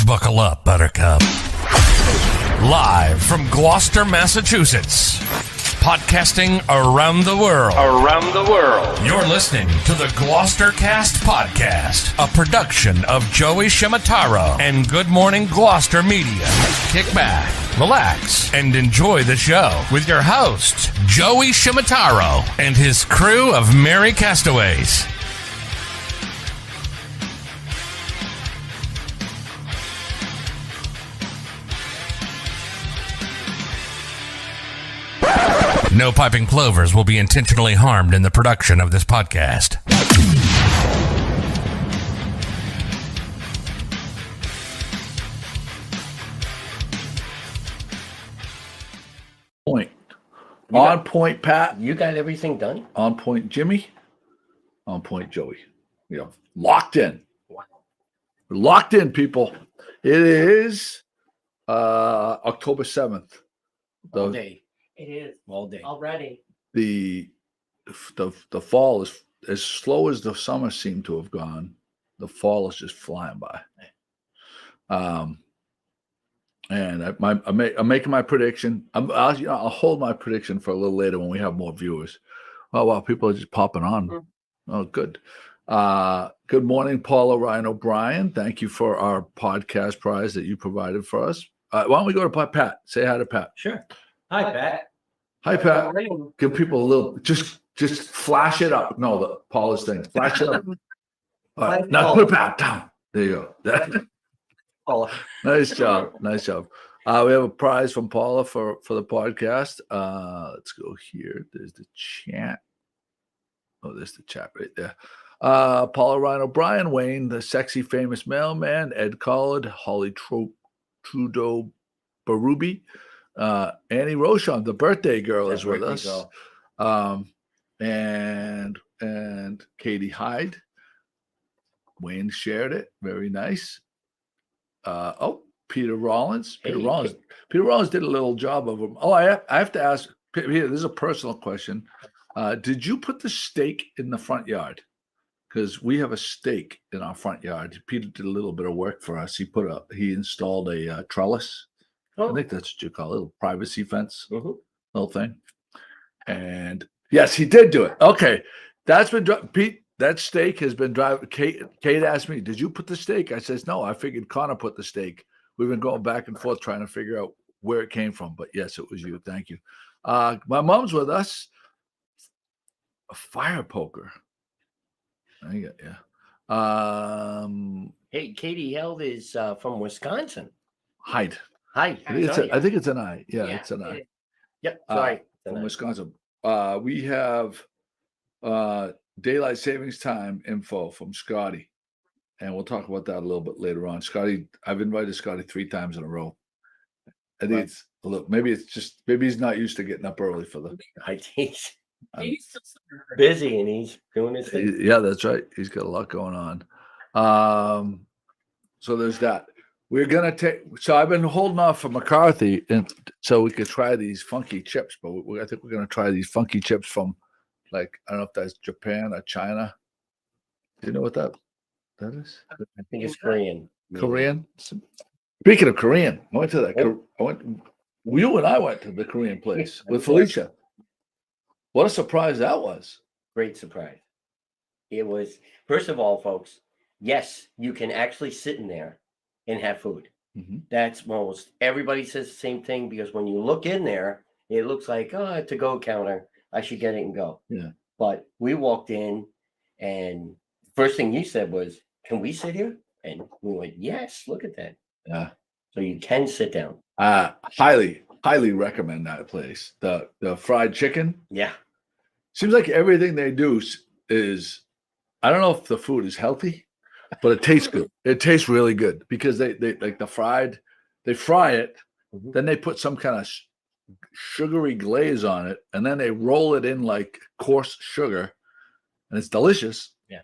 Buckle up, Buttercup. Live from Gloucester, Massachusetts. Podcasting around the world. You're listening to the GloucesterCast podcast, a production of Joey Shimataro and Good Morning Gloucester Media. Kick back, relax, and enjoy the show with your host, Joey Shimataro, and his crew of merry castaways. No piping plovers will be intentionally harmed in the production of this podcast. Point. On point, Pat. You got everything done? On point, Jimmy. On point, Joey. Locked in. Wow. We're locked in, people. It is October 7th. All day. It is All day. already. The fall is as slow as the summer seemed to have gone. The fall is just flying by. And I'm making my prediction. I'll hold my prediction for a little later when we have more viewers. Oh wow, people are just popping on. Mm. Oh, good. Good morning, Paula Ryan O'Brien. Thank you for our podcast prize that you provided for us. Why don't we go to Pat? Say hi to Pat. Sure. Hi, Pat. Hi, Pat. Give people a little, just flash it up. No, the Paula's thing. Flash it up. All right, now put it back down. There you go. Paula. Nice job. Nice job. We have a prize from Paula for the podcast. Let's go here. There's the chat. Oh, there's the chat right there. Paula Ryan O'Brien, Wayne, the sexy famous mailman, Ed Collard, Holly Trudeau Barubi, Annie Rochon, the birthday girl, is with us. And Katie Hyde. Wayne shared it. Very nice. Peter Rollins. Peter Rollins did a little job of him. Oh, I have to ask Peter, this is a personal question. Did you put the stake in the front yard? Because we have a stake in our front yard. Peter did a little bit of work for us. He installed a trellis. I think that's what you call it, a little privacy fence, little thing. And yes, he did do it. Okay, that's been Pete. That stake has been driving. Kate asked me, "Did you put the stake?" I says, "No, I figured Connor put the stake." We've been going back and forth trying to figure out where it came from, but yes, it was you. Thank you. My mom's with us. A fire poker. Yeah. Hey, Katie Held is from Wisconsin. Hyde. Hi. I think it's an I. Yeah, it's an I. Yep. Sorry. From Wisconsin. We have daylight savings time info from Scotty, and we'll talk about that a little bit later on. Scotty, I've invited Scotty 3 times in a row. I think it's a little. Maybe he's not used to getting up early for the. I think he's busy and he's doing his thing. Yeah, that's right. He's got a lot going on. So there's that. We're gonna take. So I've been holding off for McCarthy, and so we could try these funky chips. But I think we're gonna try these funky chips from, like, I don't know if that's Japan or China. Do you know what that is? I think it's Korean. Korean. Speaking of Korean, I went to that. You and I went to the Korean place with Felicia. What a surprise that was! Great surprise. It was, first of all, folks. Yes, you can actually sit in there and have food. That's most everybody says the same thing, because when you look in there, it looks like a to-go counter. I should get it and go. Yeah. But we walked in, and first thing you said was, "Can we sit here?" And we went, "Yes, look at that." Yeah. So you can sit down. Highly recommend that place. The fried chicken. Yeah. Seems like everything they do is, I don't know if the food is healthy, but it tastes good. It tastes really good because they like they fry it, then they put some kind of sugary glaze on it, and then they roll it in like coarse sugar, and it's delicious. Yeah.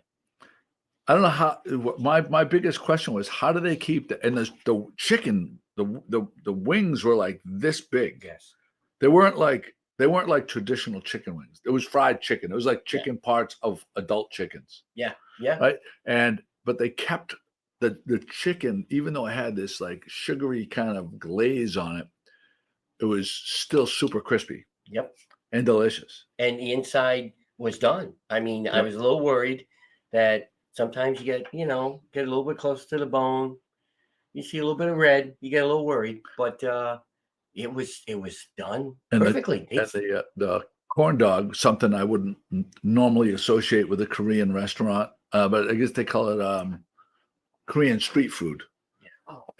I don't know how. My biggest question was, how do they keep the chicken? The wings were like this big. Yes. They weren't like traditional chicken wings. It was fried chicken. It was like chicken parts of adult chickens. Yeah. Yeah. Right. But they kept the chicken, even though it had this like sugary kind of glaze on it, it was still super crispy. Yep. And delicious. And the inside was done. I mean, Yep. I was a little worried that sometimes you get a little bit close to the bone. You see a little bit of red, you get a little worried, but it was done and perfectly. The corn dog, something I wouldn't normally associate with a Korean restaurant, but I guess they call it Korean street food. Yeah. Oh.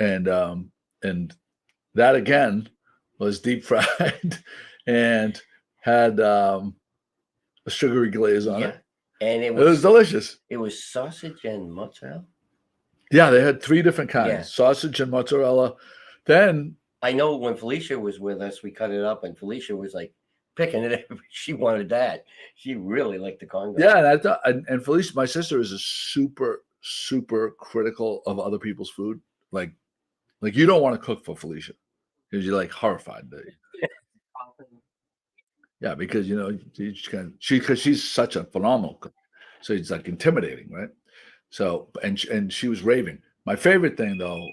And that again was deep fried and had a sugary glaze on it. And it was delicious. It was sausage and mozzarella. Yeah, they had 3 different kinds: Yeah. sausage and mozzarella. Then I know when Felicia was with us, we cut it up, and Felicia was like picking it. She wanted that. She really liked the corn dog. Yeah, and I thought, and Felicia, my sister, is a super critical of other people's food. Like you don't want to cook for Felicia because you're like horrified. Yeah, because because she's such a phenomenal cook, so it's like intimidating, right? So and she was raving. My favorite thing though,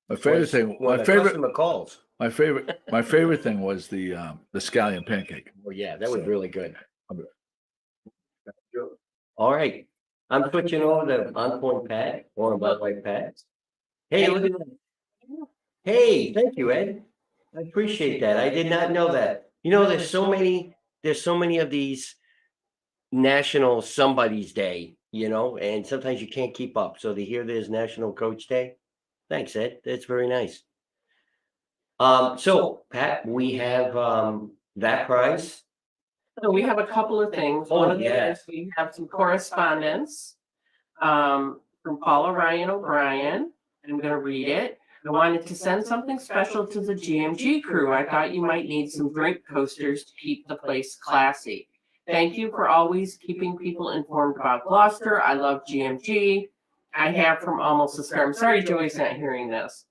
my favorite thing was the scallion pancake. Oh yeah, that was really good. All right, I'm switching over to On Point Pat, or by White Pat. Hey, look at that. Hey, thank you, Ed. I appreciate that. I did not know that. There's so many of these National Somebody's Day, and sometimes you can't keep up. So to hear there's National Coach Day, thanks, Ed. That's very nice. So Pat, we have that prize. So we have a couple of things. One of them is we have some correspondence from Paula Ryan O'Brien. I'm going to read it. I wanted to send something special to the GMG crew. I thought you might need some drink coasters to keep the place classy. Thank you for always keeping people informed about Gloucester. I love GMG. I have from Almost a Star. I'm sorry Joey's not hearing this,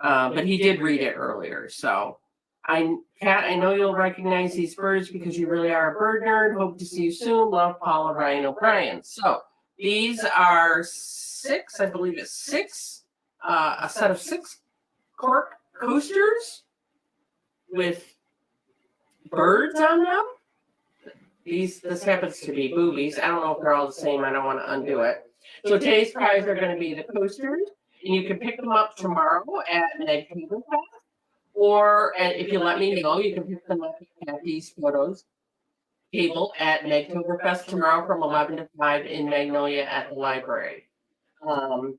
but he did read it earlier. So, Pat, I know you'll recognize these birds because you really are a bird nerd. Hope to see you soon. Love, Paula Ryan O'Brien. So these are 6, I believe it's 6. A set of 6 cork coasters with birds on them. This happens to be boobies. I don't know if they're all the same. I don't want to undo it. So today's prize are going to be the coasters, and you can pick them up tomorrow at Magnolia, or if you let me know, you can pick them up at these photos table at Magtoberfest tomorrow from 11 to 5 in Magnolia at the library. So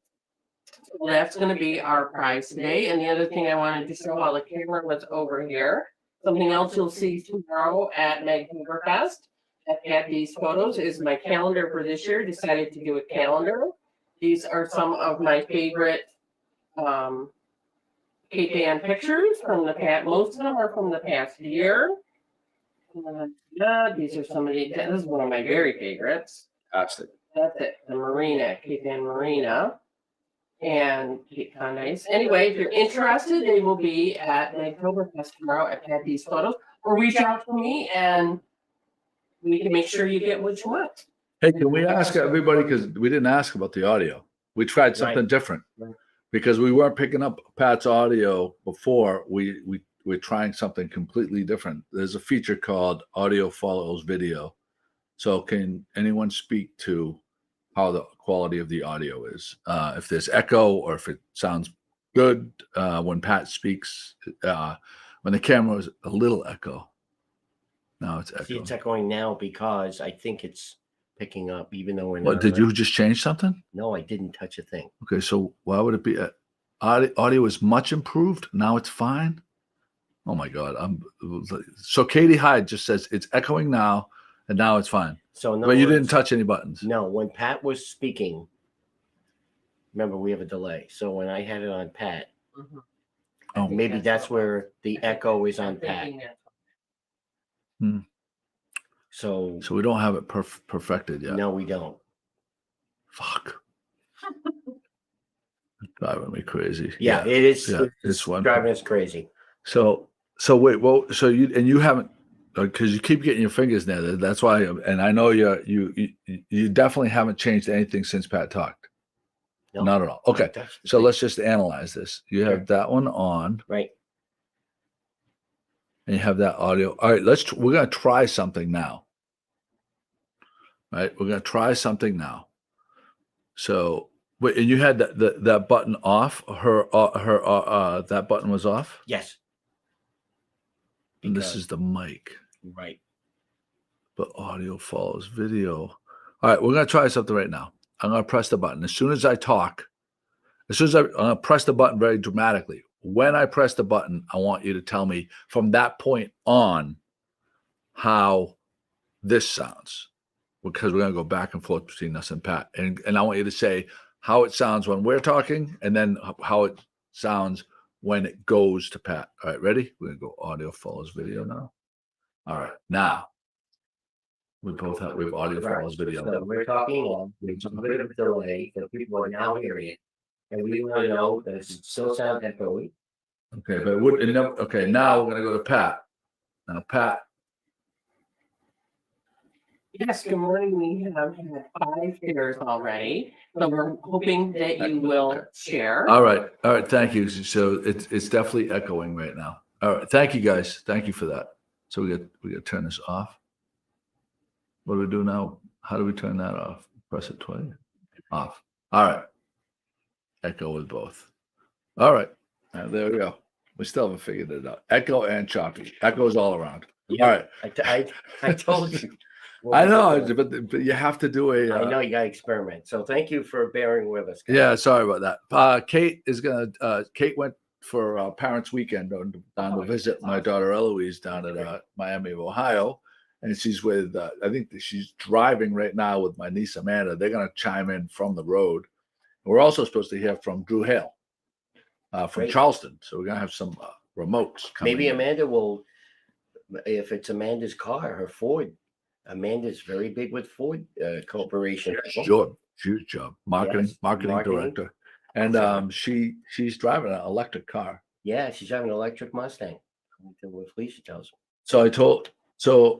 that's going to be our prize today. And the other thing I wanted to show while the camera was over here, something else you'll see tomorrow at Magtoberfest at these photos is my calendar for this year. Decided to do a calendar. These are some of my favorite Cape Ann pictures from the past. Most of them are from the past year. These are some of the, this is one of my very favorites. That's it. That's it. The Marina, Cape Ann Marina. And Cape Nice. Anyway, if you're interested, they will be at Magtoberfest tomorrow at these photos. Or reach out to me and we can make sure you get what you want. Hey, can we ask everybody, because we didn't ask about the audio. We tried something different because we weren't picking up Pat's audio before. We're trying something completely different. There's a feature called Audio Follows Video. So can anyone speak to how the quality of the audio is? If there's echo or if it sounds good when Pat speaks, when the camera is a little echo. Now it's echoing. See, it's echoing now because I think it's picking up, even though we're not. What, did you just change something? No, I didn't touch a thing. Okay, so why would it be? Audio is much improved. Now it's fine. Oh my God! So Katie Hyde just says it's echoing now, and now it's fine. So, but you didn't touch any buttons. No, when Pat was speaking, remember we have a delay. So when I had it on Pat, maybe that's where the echo is on Pat. So we don't have it perfected yet. No, we don't. Fuck. Driving me crazy. Yeah, it is. Yeah, it's driving us crazy. So wait, well, so you haven't. because you keep getting your fingers there. That's why, and I know you definitely haven't changed anything since Pat talked. No, Not at all. Okay, that's the so thing. let's just analyze this. You have Sure. that one on, Right. and you have that audio. All right, we're gonna try something now. Right, we're gonna try something now. So, wait, and you had that button off. That button was off. Yes. And this Because- is the mic. right. But audio follows video. All right, we're gonna try something right now. I'm gonna press the button. As soon as I talk, I'm gonna press the button very dramatically. When I press the button, I want you to tell me from that point on how this sounds. Because we're gonna go back and forth between us and Pat. And I want you to say how it sounds when we're talking, and then how it sounds when it goes to Pat. All right, ready? We're gonna go audio follows video now. All right, now we have audio follows video. So we're talking on, there's a bit of a delay, so people are now hearing it. And we want to know that it still sounds echoey. Okay, but okay, now we're gonna go to Pat. Now, Pat. Yes, good morning. We have had 5 shares already, so we're hoping that you will share. All right, thank you. So it's definitely echoing right now. All right, thank you guys. Thank you for that. So we got to turn this off. What do we do now? How do we turn that off? Press it twice. Off. All right. Echo with both. All right. Now, there we go. We still haven't figured it out. Echo and choppy. Echoes all around. Yeah. All right. I told you. I know, but you have to do a. I know you got to experiment. So thank you for bearing with us, guys. Yeah, sorry about that. Kate is gonna. Kate went for Parents' Weekend down to visit my daughter Eloise down at Miami of Ohio, and she's with. I think she's driving right now with my niece Amanda. They're gonna chime in from the road. We're also supposed to hear from Drew Hale from Great. Charleston, so we're gonna have some remotes. Maybe in. Amanda will, if it's Amanda's car, her Ford. Amanda's very big with Ford Corporation. Sure, huge job, marketing Marketing. director, and she's driving an electric car. Yeah, she's driving an electric Mustang. What Felicia tells me. So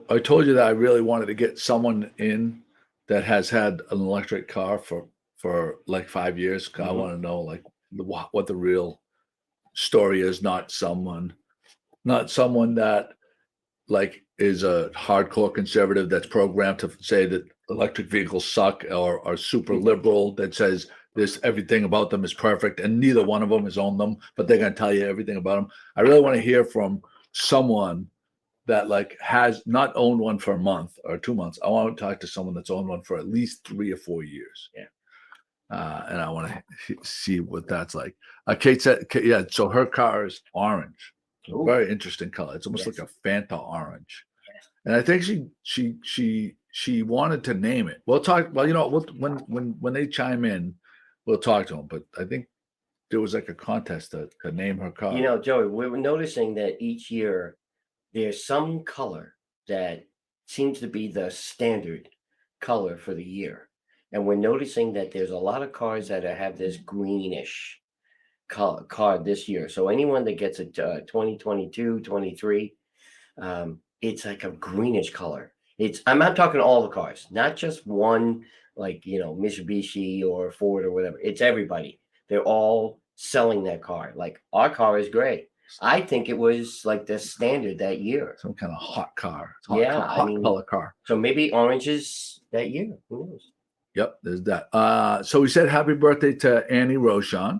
I told you that I really wanted to get someone in that has had an electric car for like 5 years. I want to know like what the real story is, not someone that like is a hardcore conservative that's programmed to say that electric vehicles suck or are super liberal that says this everything about them is perfect and neither one of them has owned them, but they're going to tell you everything about them. I really want to hear from someone that like has not owned one for a month or 2 months. I want to talk to someone that's owned one for at least 3 or 4 years. Yeah. And I want to see what that's like. Kate said, yeah, so her car is orange. Ooh. Very interesting color. It's almost like a Fanta orange. Yes. And I think she wanted to name it. We'll talk. Well, when they chime in, we'll talk to them. But I think there was like a contest to name her car. Joey, we're noticing that each year there's some color that seems to be the standard color for the year. And we're noticing that there's a lot of cars that have this greenish car this year. So anyone that gets a 2022, 23, it's like a greenish color. I'm not talking all the cars, not just one, like, Mitsubishi or Ford or whatever. It's everybody. They're all selling that car. Like our car is gray. I think it was like the standard that year. Some kind of hot car. Hot color car. So maybe orange is that year. Who knows? Yep, there's that. So we said happy birthday to Annie Roshan.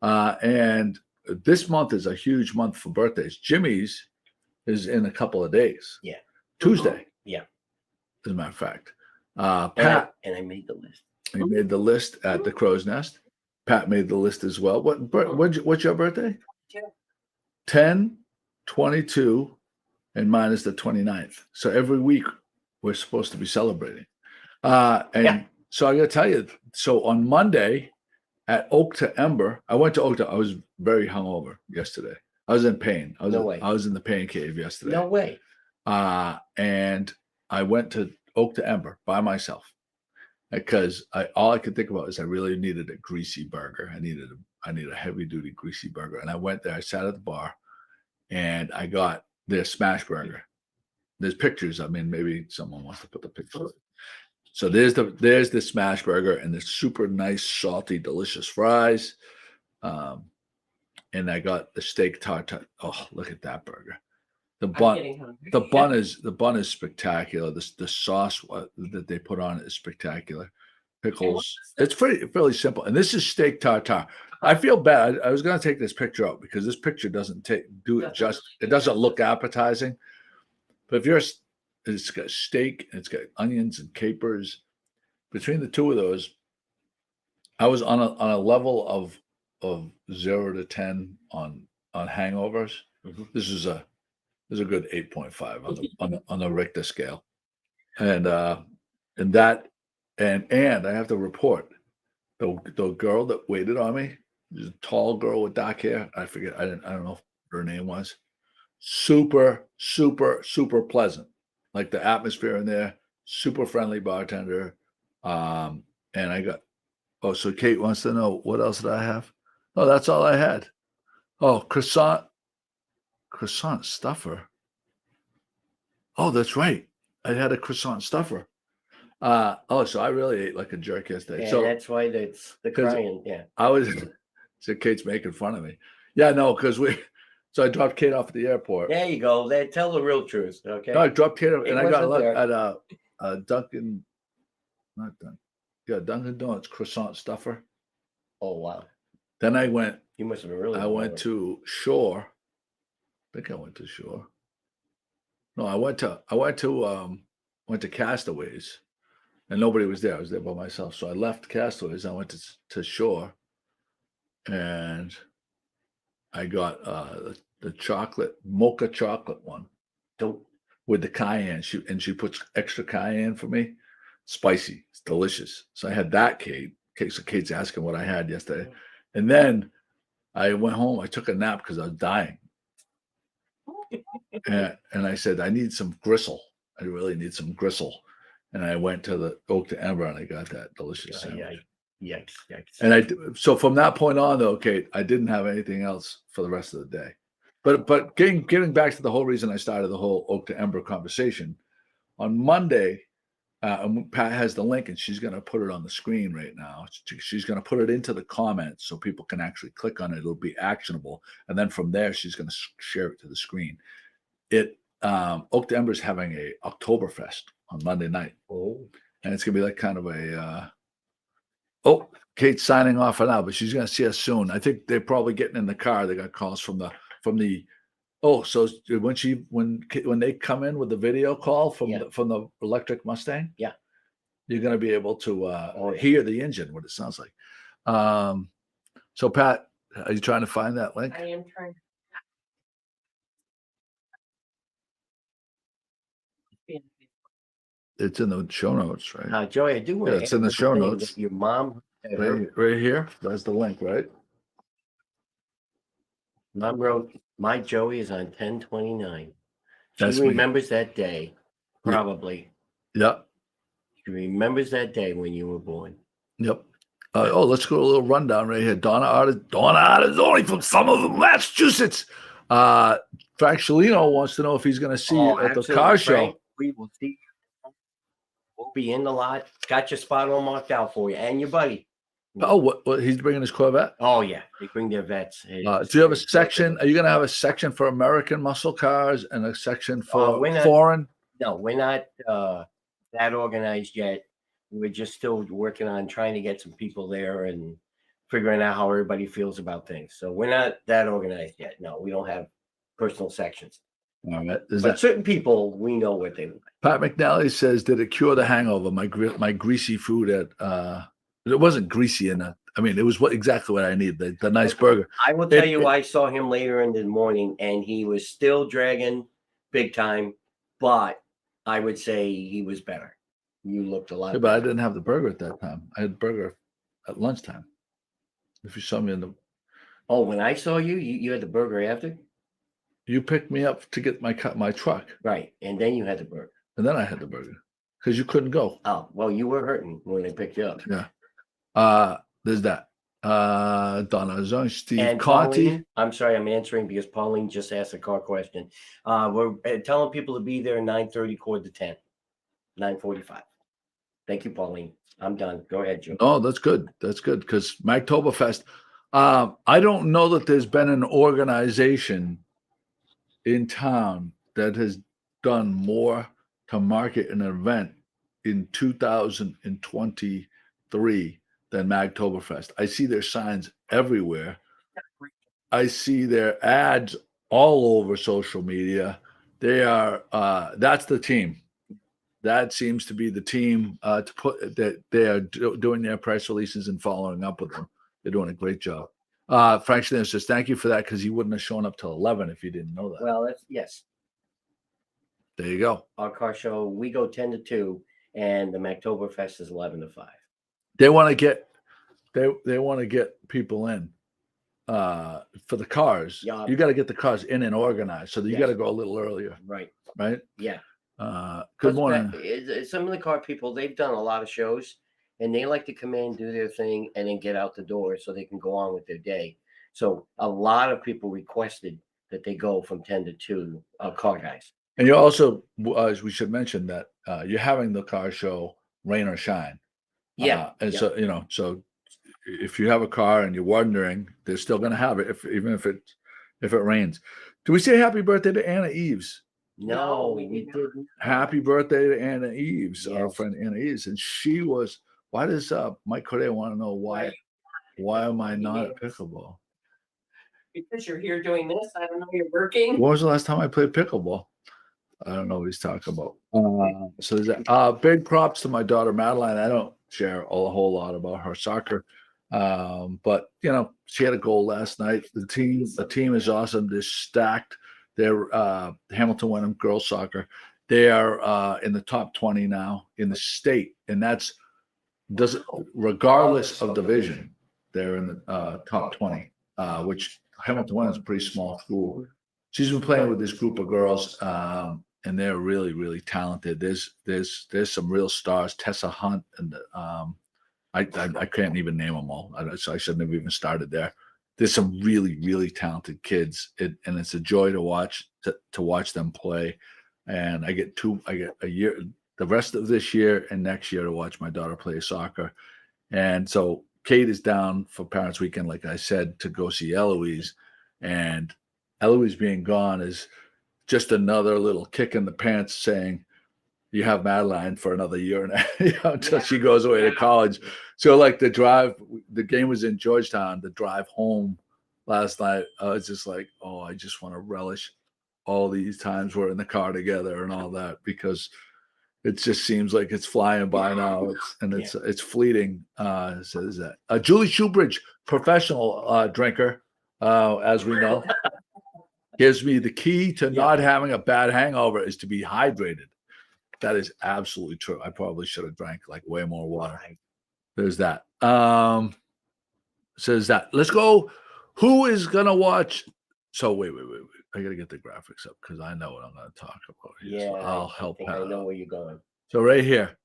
And this month is a huge month for birthdays. Jimmy's is in a couple of days. Yeah. Tuesday. Yeah. As a matter of fact. Pat. And I made the list. He made the list at the Crow's Nest. Pat made the list as well. What's your birthday? 10, 22, and mine is the 29th. So every week we're supposed to be celebrating. So I got to tell you, so on Monday at Oak to Ember, I went to Oak to, I was very hungover yesterday. I was in pain. I was in the pain cave yesterday. No way. And I went to Oak to Ember by myself because all I could think about is I really needed a greasy burger. I needed a heavy duty greasy burger. And I went there, I sat at the bar and I got their smash burger. there's pictures. I mean, maybe someone wants to put the pictures. So there's the smash burger and the super nice, salty, delicious fries. And I got the steak tartare. Oh, look at that burger. The I'm bun, getting hungry. the bun is spectacular. The sauce that they put on it is spectacular. Pickles. It's fairly simple. And this is steak tartare. I feel bad. I was going to take this picture out because this picture doesn't do it just. It doesn't look appetizing. But if it's got steak and it's got onions and capers. Between the two of those, I was on a level of 0 to 10 on hangovers. Mhm. This is a good 8.5 on the Richter scale, and I have to report the girl that waited on me, this tall girl with dark hair. I forget. I don't know if her name was. Super, super, super pleasant. Like the atmosphere in there. Super friendly bartender. And I got. Oh, so Kate wants to know what else did I have? Oh, that's all I had. Oh, croissant stuffer. Oh, that's right. I had a croissant stuffer. So I really ate like a jerk yesterday. Yeah, So that's why that's the 'cause crying. Yeah. I was. So Kate's making fun of me. Yeah, no, because So I dropped Kate off at the airport. There you go. Tell the real truth. Okay. No, I dropped Kate off, It and I got a wasn't look there. at Dunkin'. Not Dunkin'. Yeah, Dunkin' Donuts croissant stuffer. Oh wow. Then I went. You must have been really. I went to Shore. I think I went to Shore. No, I went to Castaways, and nobody was there. I was there by myself. So I left Castaways. I went to Shore, and I got the chocolate mocha chocolate one Don't. with the cayenne. She puts extra cayenne for me. Spicy. It's delicious. So I had that, Kate. So Kate's asking what I had yesterday, and then I went home. I took a nap because I was dying. And I said, I need some gristle. I really need some gristle. And I went to the Oak to Ember and I got that delicious sandwich. Yikes. And so from that point on, though, Kate, I didn't have anything else for the rest of the day. But getting back to the whole reason I started the whole Oak to Ember conversation, on Monday, Pat has the link and she's going to put it on the screen right now. She's going to put it into the comments so people can actually click on it. It'll be actionable. And then from there, she's going to share it to the screen. Oak to Ember is having a Oktoberfest on Monday night. Oh. And it's going to be like kind of a, Kate's signing off for now, but she's going to see us soon. I think they're probably getting in the car. They got calls from the, so when they come in with the video call from the electric Mustang, you're going to be able to hear the engine, what it sounds like. So Pat, are you trying to find that link? I am trying. It's in the show notes, right? Joey, I do want to. It's in the show notes. Your mom, right here. That's the link, right? Mom wrote, "My Joey is on 10/29." That's She me. remembers that day, probably. Yep. She remembers that day when you were born. Yep. Let's go a little rundown right here. Donna Artazzoni from Somerville, Massachusetts. Frank Shalino wants to know if he's going to see you at the car show. Frank, we will see. We'll be in the lot. Got your spot all marked out for you and your buddy. Oh, what he's bringing his Corvette? Oh yeah, they bring their vets. Do you have a section? Are you going to have a section for American muscle cars and a section for foreign? No, we're not that organized yet. We're just still working on trying to get some people there and figuring out how everybody feels about things. So we're not that organized yet. No, we don't have personal sections. All right. But certain people, we know what they like. Pat McNally says, "Did it cure the hangover? My greasy food at it wasn't greasy enough. I mean, it was exactly what I need. The nice burger." I will tell you, I saw him later in the morning, and he was still dragging big time, but I would say he was better. You looked a lot. Yeah, but I didn't have the burger at that time. I had burger at lunchtime. If you saw me in the. Oh, when I saw you, you had the burger after. You picked me up to get my truck. Right. And then you had the burger. And then I had the burger because you couldn't go. Oh, well, you were hurting when they picked you up. Yeah. There's that. Donna Zone, Steve And Conti. Pauline, I'm sorry, I'm answering because Pauline just asked a car question. We're telling people to be there 9:30, quarter to 10, 9:45. Thank you, Pauline. I'm done. Go ahead, Joe. Oh, that's good. That's good because Magtoberfest. I don't know that there's been an organization in town that has done more to market an event in 2023 than Magtoberfest. I see their signs everywhere. I see their ads all over social media. They are that's the team. That seems to be the team to put that they are doing their press releases and following up with them. They're doing a great job. Frank Schneider says, thank you for that because he wouldn't have shown up till 11 if you didn't know that. Well, yes. There you go. Our car show, we go 10 to 2, and the Magtoberfest is 11 to 5. They want to get they want to get people in for the cars. Yeah. You got to get the cars in and organized, so you Yes. got to go a little earlier, Right. right? Yeah. Good morning. Some of the car people, they've done a lot of shows, and they like to come in, do their thing, and then get out the door so they can go on with their day. So a lot of people requested that they go from 10 to 2, car guys. And you also, as we should mention that you're having the car show, rain or shine. Yeah. And so so if you have a car and you're wondering, they're still going to have it, even if it rains. Do we say happy birthday to Anna Eves? No, we didn't. Happy birthday to Anna Eves, our Yes. friend Anna Eves, and she was. Why does Mike Corday want to know why? Why am I not at pickleball? Because you're here doing this, I don't know, you're working. When was the last time I played pickleball? I don't know what he's talking about. So there's that. Big props to my daughter Madeline. I don't share a whole lot about her soccer, but she had a goal last night. The team is awesome. They're stacked. They're Hamilton Wenham girls soccer. They are in the top 20 now in the state, and that's regardless of division. They're in the top 20, which Hamilton Wenham is a pretty small school. She's been playing with this group of girls, and they're really, really talented. There's some real stars. Tessa Hunt and I can't even name them all, so I shouldn't have even started there. There's some really, really talented kids, and it's a joy to watch them play. And I get a year, the rest of this year and next year, to watch my daughter play soccer. And so Kate is down for Parents Weekend, like I said, to go see Eloise, and Eloise being gone is just another little kick in the pants, saying you have Madeline for another year and a half until she goes away to college. So like the game was in Georgetown, the drive home last night, I was just like, oh, I just want to relish all these times we're in the car together and all that, because it just seems like it's flying by now. It's fleeting. Says that. Julie Shoebridge, professional drinker, as we know, gives me the key to not having a bad hangover is to be hydrated. That is absolutely true. I probably should have drank like way more water. There's that. Says that. Let's go. Who is gonna watch? So wait. I gotta get the graphics up because I know what I'm gonna talk about here. Yeah, so I'll help I out. know where you're going. So right here,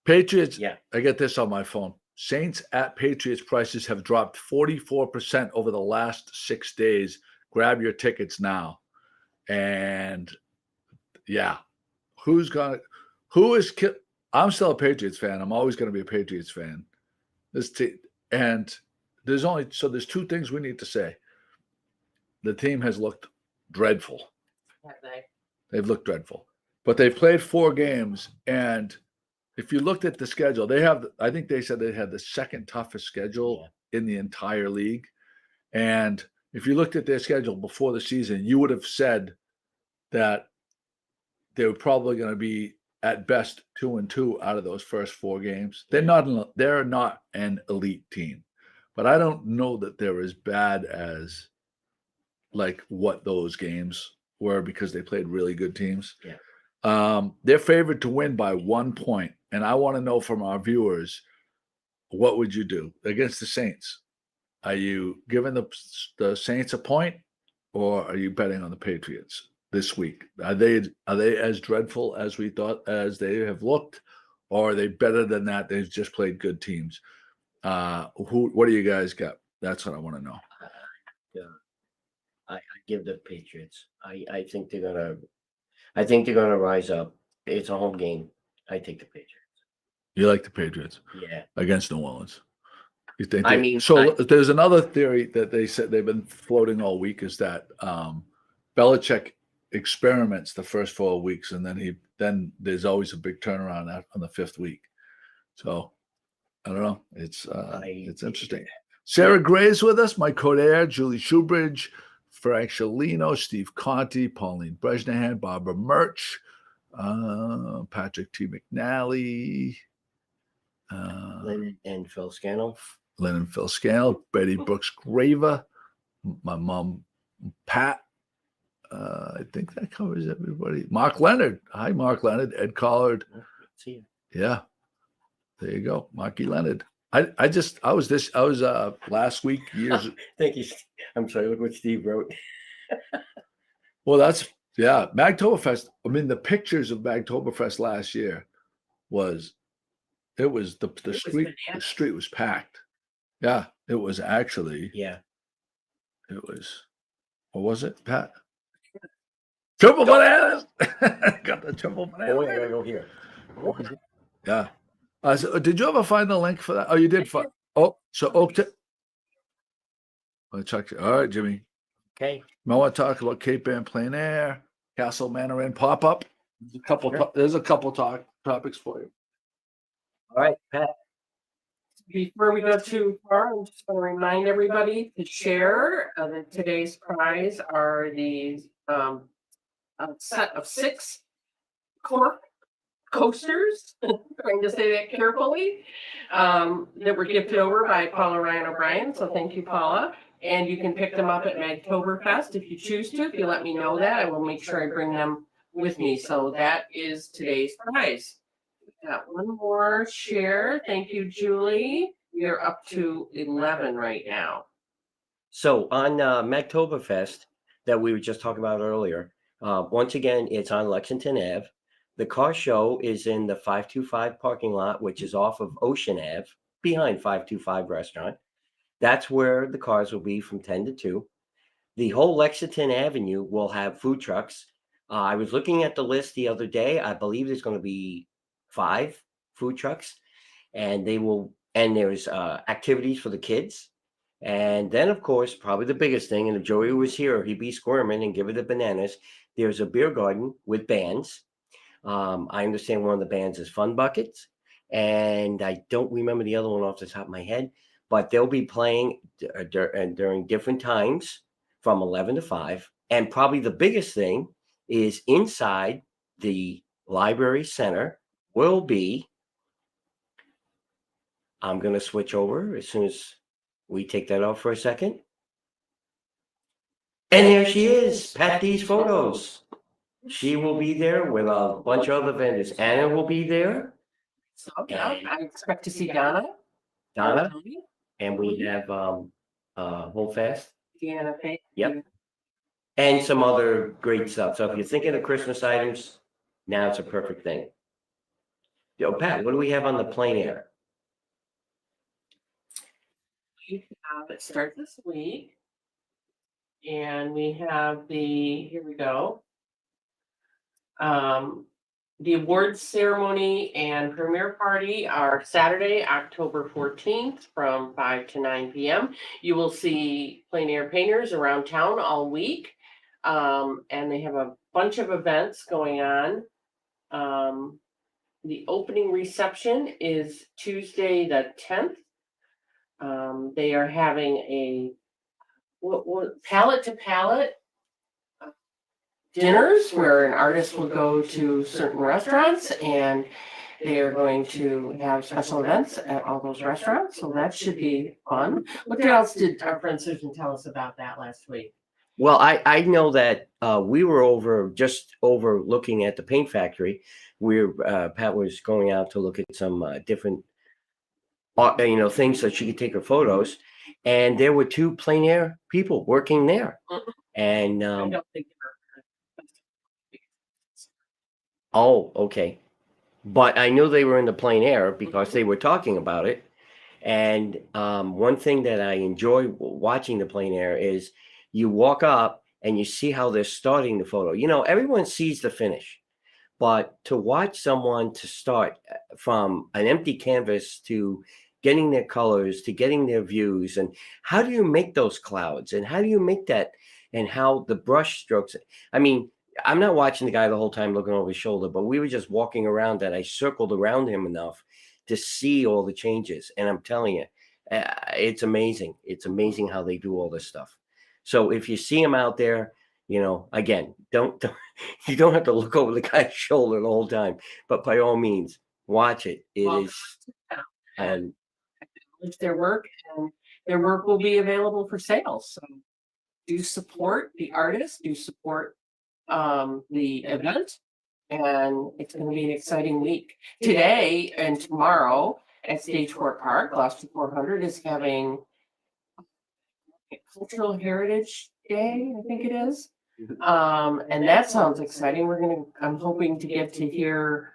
Patriots. Yeah. I get this on my phone. Saints at Patriots prices have dropped 44% over the last 6 days. Grab your tickets now. And yeah, I'm still a Patriots fan. I'm always going to be a Patriots fan. And there's two things we need to say. The team has looked dreadful. They've looked dreadful, but they've played 4 games. And if you looked at the schedule, I think they said they had the second toughest schedule in the entire league. And if you looked at their schedule before the season, you would have said that they were probably going to be at best 2-2 out of those first 4 games. They're not an elite team, but I don't know that they're as bad as like what those games were, because they played really good teams. They're favored to win by 1 point. And I want to know from our viewers, what would you do against the Saints? Are you giving the Saints a point, or are you betting on the Patriots this week? Are they as dreadful as we thought as they have looked, or are they better than that? They've just played good teams. What do you guys got? That's what I want to know. I give the Patriots. I think they're gonna rise up. It's a home game. I take the Patriots. You like the Patriots? Yeah. Against New Orleans. You think I mean, there's another theory that they said they've been floating all week is that Belichick experiments the first 4 weeks and then there's always a big turnaround on the 5th week. So I don't know. It's interesting. Sarah Gray's with us, Mike Coder, Julie Shoebridge, Frank Shalino, Steve Conti, Pauline Bresnahan, Barbara Murch, Patrick T. McNally, Lynn and Phil Scannell. Lynn and Phil Scannell, Betty Brooks Graver, my mom, Pat. I think that covers everybody. Mark Leonard. Hi, Mark Leonard. Ed Collard. See you. Yeah. There you go. Marky Leonard. I was last week years. Thank you. I'm sorry. Look what Steve wrote. Well, Magtoberfest. I mean, the pictures of Magtoberfest last year the street was packed. Yeah, it was actually. Yeah. It was. What was it, Pat? Triple bananas. Got the triple banana. Oh, I gotta go here. Yeah. So did you ever find the link for that? Oh, you did find. Oh, so I'll check. All right, Jimmy. Okay. I want to talk about Cape Ann Plein Air, Castle Manor pop up. There's a couple topics for you. All right, Pat. Before we go too far, I'm just going to remind everybody to share that today's prize are these a set of 6 cork coasters, trying to say that carefully, that were gifted over by Paula Ryan O'Brien. So thank you, Paula. And you can pick them up at Magtoberfest if you choose to. If you let me know that, I will make sure I bring them with me. So that is today's prize. Got one more share. Thank you, Julie. We are up to 11 right now. So on Magtoberfest that we were just talking about earlier, once again, it's on Lexington Ave. The car show is in the 525 parking lot, which is off of Ocean Ave, behind 525 restaurant. That's where the cars will be from 10 to 2. The whole Lexington Avenue will have food trucks. I was looking at the list the other day. I believe there's going to be 5 food trucks, and there's activities for the kids. And then, of course, probably the biggest thing, and if Joey was here, he'd be squirming and give it the bananas. There's a beer garden with bands. I understand one of the bands is Fun Buckets, and I don't remember the other one off the top of my head, but they'll be playing during different times from 11 to 5. And probably the biggest thing is inside the library center will be, I'm going to switch over as soon as we take that off for a second. And there she is, Pat D's Photos. She will be there with a bunch of other vendors. Anna will be there. So I expect to see Donna. And we have Hold Fast. Deanna Pay. Yep. And some other great stuff. So if you're thinking of Christmas items, now it's a perfect thing. Yo, Pat, what do we have on the plein air? We have it start this week. And we have here we go. The awards ceremony and premiere party are Saturday, October 14th from 5 to 9 p.m. You will see plein air painters around town all week. And they have a bunch of events going on. The opening reception is Tuesday the 10th. They are having a palette to palette dinners where an artist will go to certain restaurants and they are going to have special events at all those restaurants. So that should be fun. What else did our friend Susan tell us about that last week? Well, I know that we were just over looking at the paint factory where Pat was going out to look at some different things so she could take her photos. And there were 2 plein air people working there. Mhm. And I don't think oh, okay. But I knew they were in the plein air because they were talking about it. And one thing that I enjoy watching the plein air is you walk up and you see how they're starting the photo. You know, everyone sees the finish, but to watch someone to start from an empty canvas to getting their colors to getting their views, and how do you make those clouds, and how do you make that, and how the brush strokes. I mean, I'm not watching the guy the whole time looking over his shoulder, but we were just walking around that I circled around him enough to see all the changes. And I'm telling you, it's amazing. It's amazing how they do all this stuff. So if you see him out there, you know, again, don't you don't have to look over the guy's shoulder the whole time, but by all means, watch it. It Well, is, and it's their work, and their work will be available for sale. So do support the artist, do support the event, and it's going to be an exciting week. Today and tomorrow at Stage Court Park, Gloucester 400 is having Cultural Heritage Day, I think it is. And that sounds exciting. I'm hoping to get to hear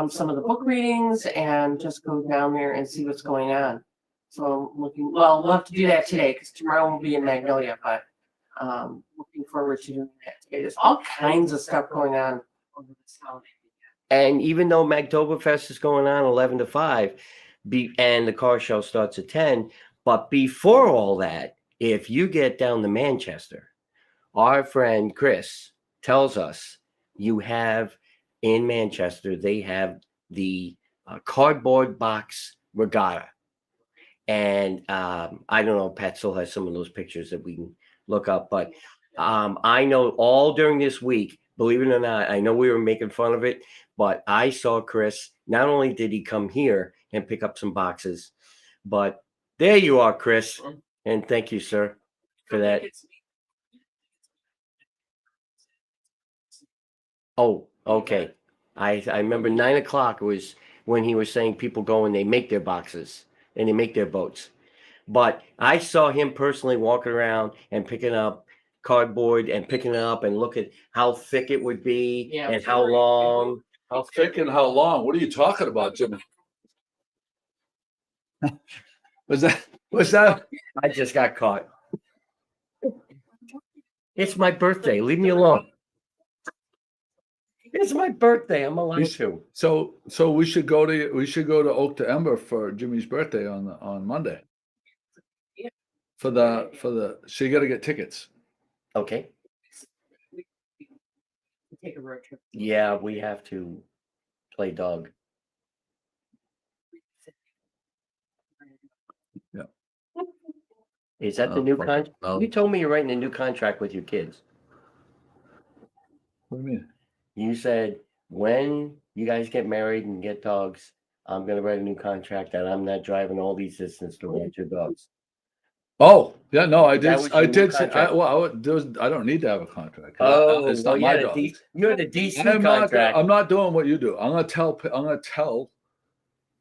some of the book readings and just go down there and see what's going on. So we'll have to do that today because tomorrow we'll be in Magnolia, but looking forward to doing that today. There's all kinds of stuff going on over this holiday. and even though Magtoberfest is going on 11 to 5, and the car show starts at 10, but before all that, if you get down to Manchester, our friend Chris tells us you have in Manchester, they have the cardboard box regatta. And I don't know, Pat still has some of those pictures that we can look up, but I know all during this week, believe it or not, I know we were making fun of it, but I saw Chris. Not only did he come here and pick up some boxes, but there you are, Chris. And thank you, sir, for that. Oh, okay. I remember 9 o'clock was when he was saying people go and they make their boxes and they make their boats. But I saw him personally walking around and picking up cardboard and picking it up and look at how thick it would be Yeah, and how long. How thick and how long? What are you talking about, Jimmy? Was that? I just got caught. It's my birthday. Leave me alone. It's my birthday. I'm allowed to. So we should go to Oak to Ember for Jimmy's birthday on Monday. Yeah. For the so you got to get tickets. Okay. Take a road trip. Yeah, we have to play dog. Yeah. Is that the new fuck contract? it. No. You told me you're writing a new contract with your kids. What do you mean? You said when you guys get married and get dogs, I'm gonna write a new contract that I'm not driving all these distance to watch your dogs. Oh, yeah, no, I That did. was I your new did say, contract. I don't need to have a contract. Oh, it's well, not my yeah, dog. you're the DC I'm contract. not doing what you do. I'm gonna tell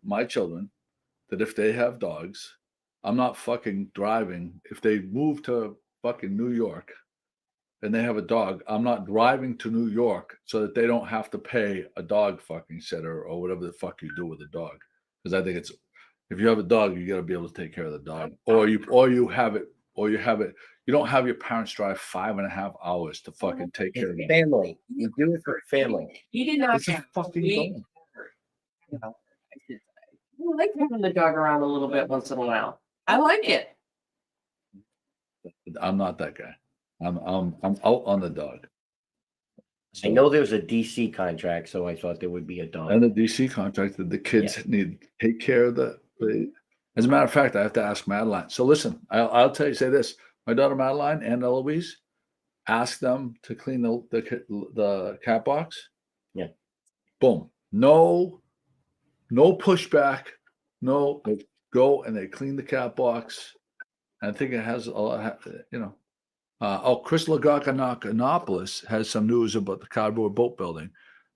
my children that if they have dogs, I'm not fucking driving. If they move to fucking New York and they have a dog, I'm not driving to New York so that they don't have to pay a dog fucking sitter or whatever the fuck you do with a dog. Because I think it's, if you have a dog, you got to be able to take care of the dog, or you have it. You don't have your parents drive 5.5 hours to fucking take care of It's the family. You do it for family. He did not It's a have fucking we- dog. You know, I like having the dog around a little bit once in a while. I like it. I'm not that guy. I'm out on the dog. I know there's a DC contract, so I thought there would be a dog. And the DC contract that the kids need to take care of as a matter of fact, I have to ask Madeline. So listen, I'll say this. My daughter Madeline and Eloise, ask them to clean the cat box. Yeah. Boom. No pushback. No, go and they clean the cat box. I think it has a lot, Chris Lagakanopoulos has some news about the cardboard boat building.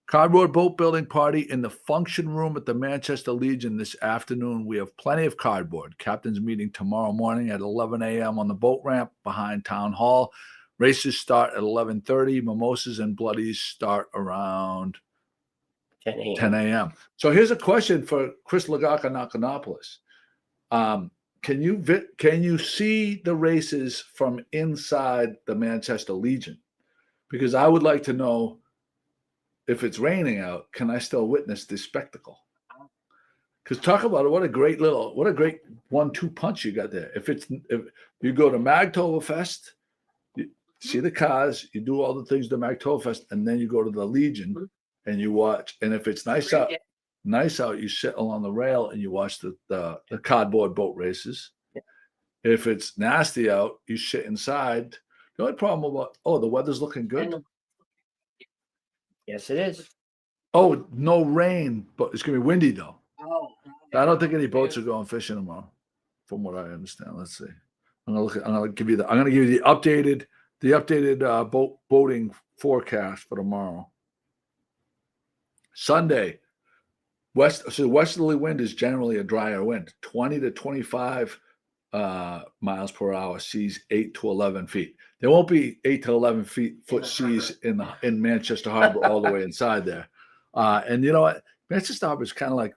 Cardboard boat building party in the function room at the Manchester Legion this afternoon. We have plenty of cardboard. Captain's meeting tomorrow morning at 11 a.m. on the boat ramp behind Town Hall. Races start at 11:30. Mimosas and bloodies start around 10 a.m. 10 a.m. So here's a question for Chris Lagakanopoulos. Can you see the races from inside the Manchester Legion? Because I would like to know, if it's raining out, can I still witness this spectacle? Because talk about it, what a great 1-2 punch you got there. If you go to Magtoberfest, you see the cars, you do all the things to Magtoberfest, and then you go to the Legion and you watch. And if it's nice out, you sit along the rail and you watch the cardboard boat races. If it's nasty out, you sit inside. The only problem about the weather's looking good. Yes, it is. Oh, no rain, but it's gonna be windy though. Oh. I don't think any boats are going fishing tomorrow, from what I understand. Let's see. I'm gonna give you the updated boating forecast for tomorrow. Sunday, westerly wind is generally a drier wind, 20 to 25 miles per hour, seas 8 to 11 feet. There won't be 8 to 11 foot seas in Manchester Harbor all the way inside there. And you know what? Manchester Harbor is kind of like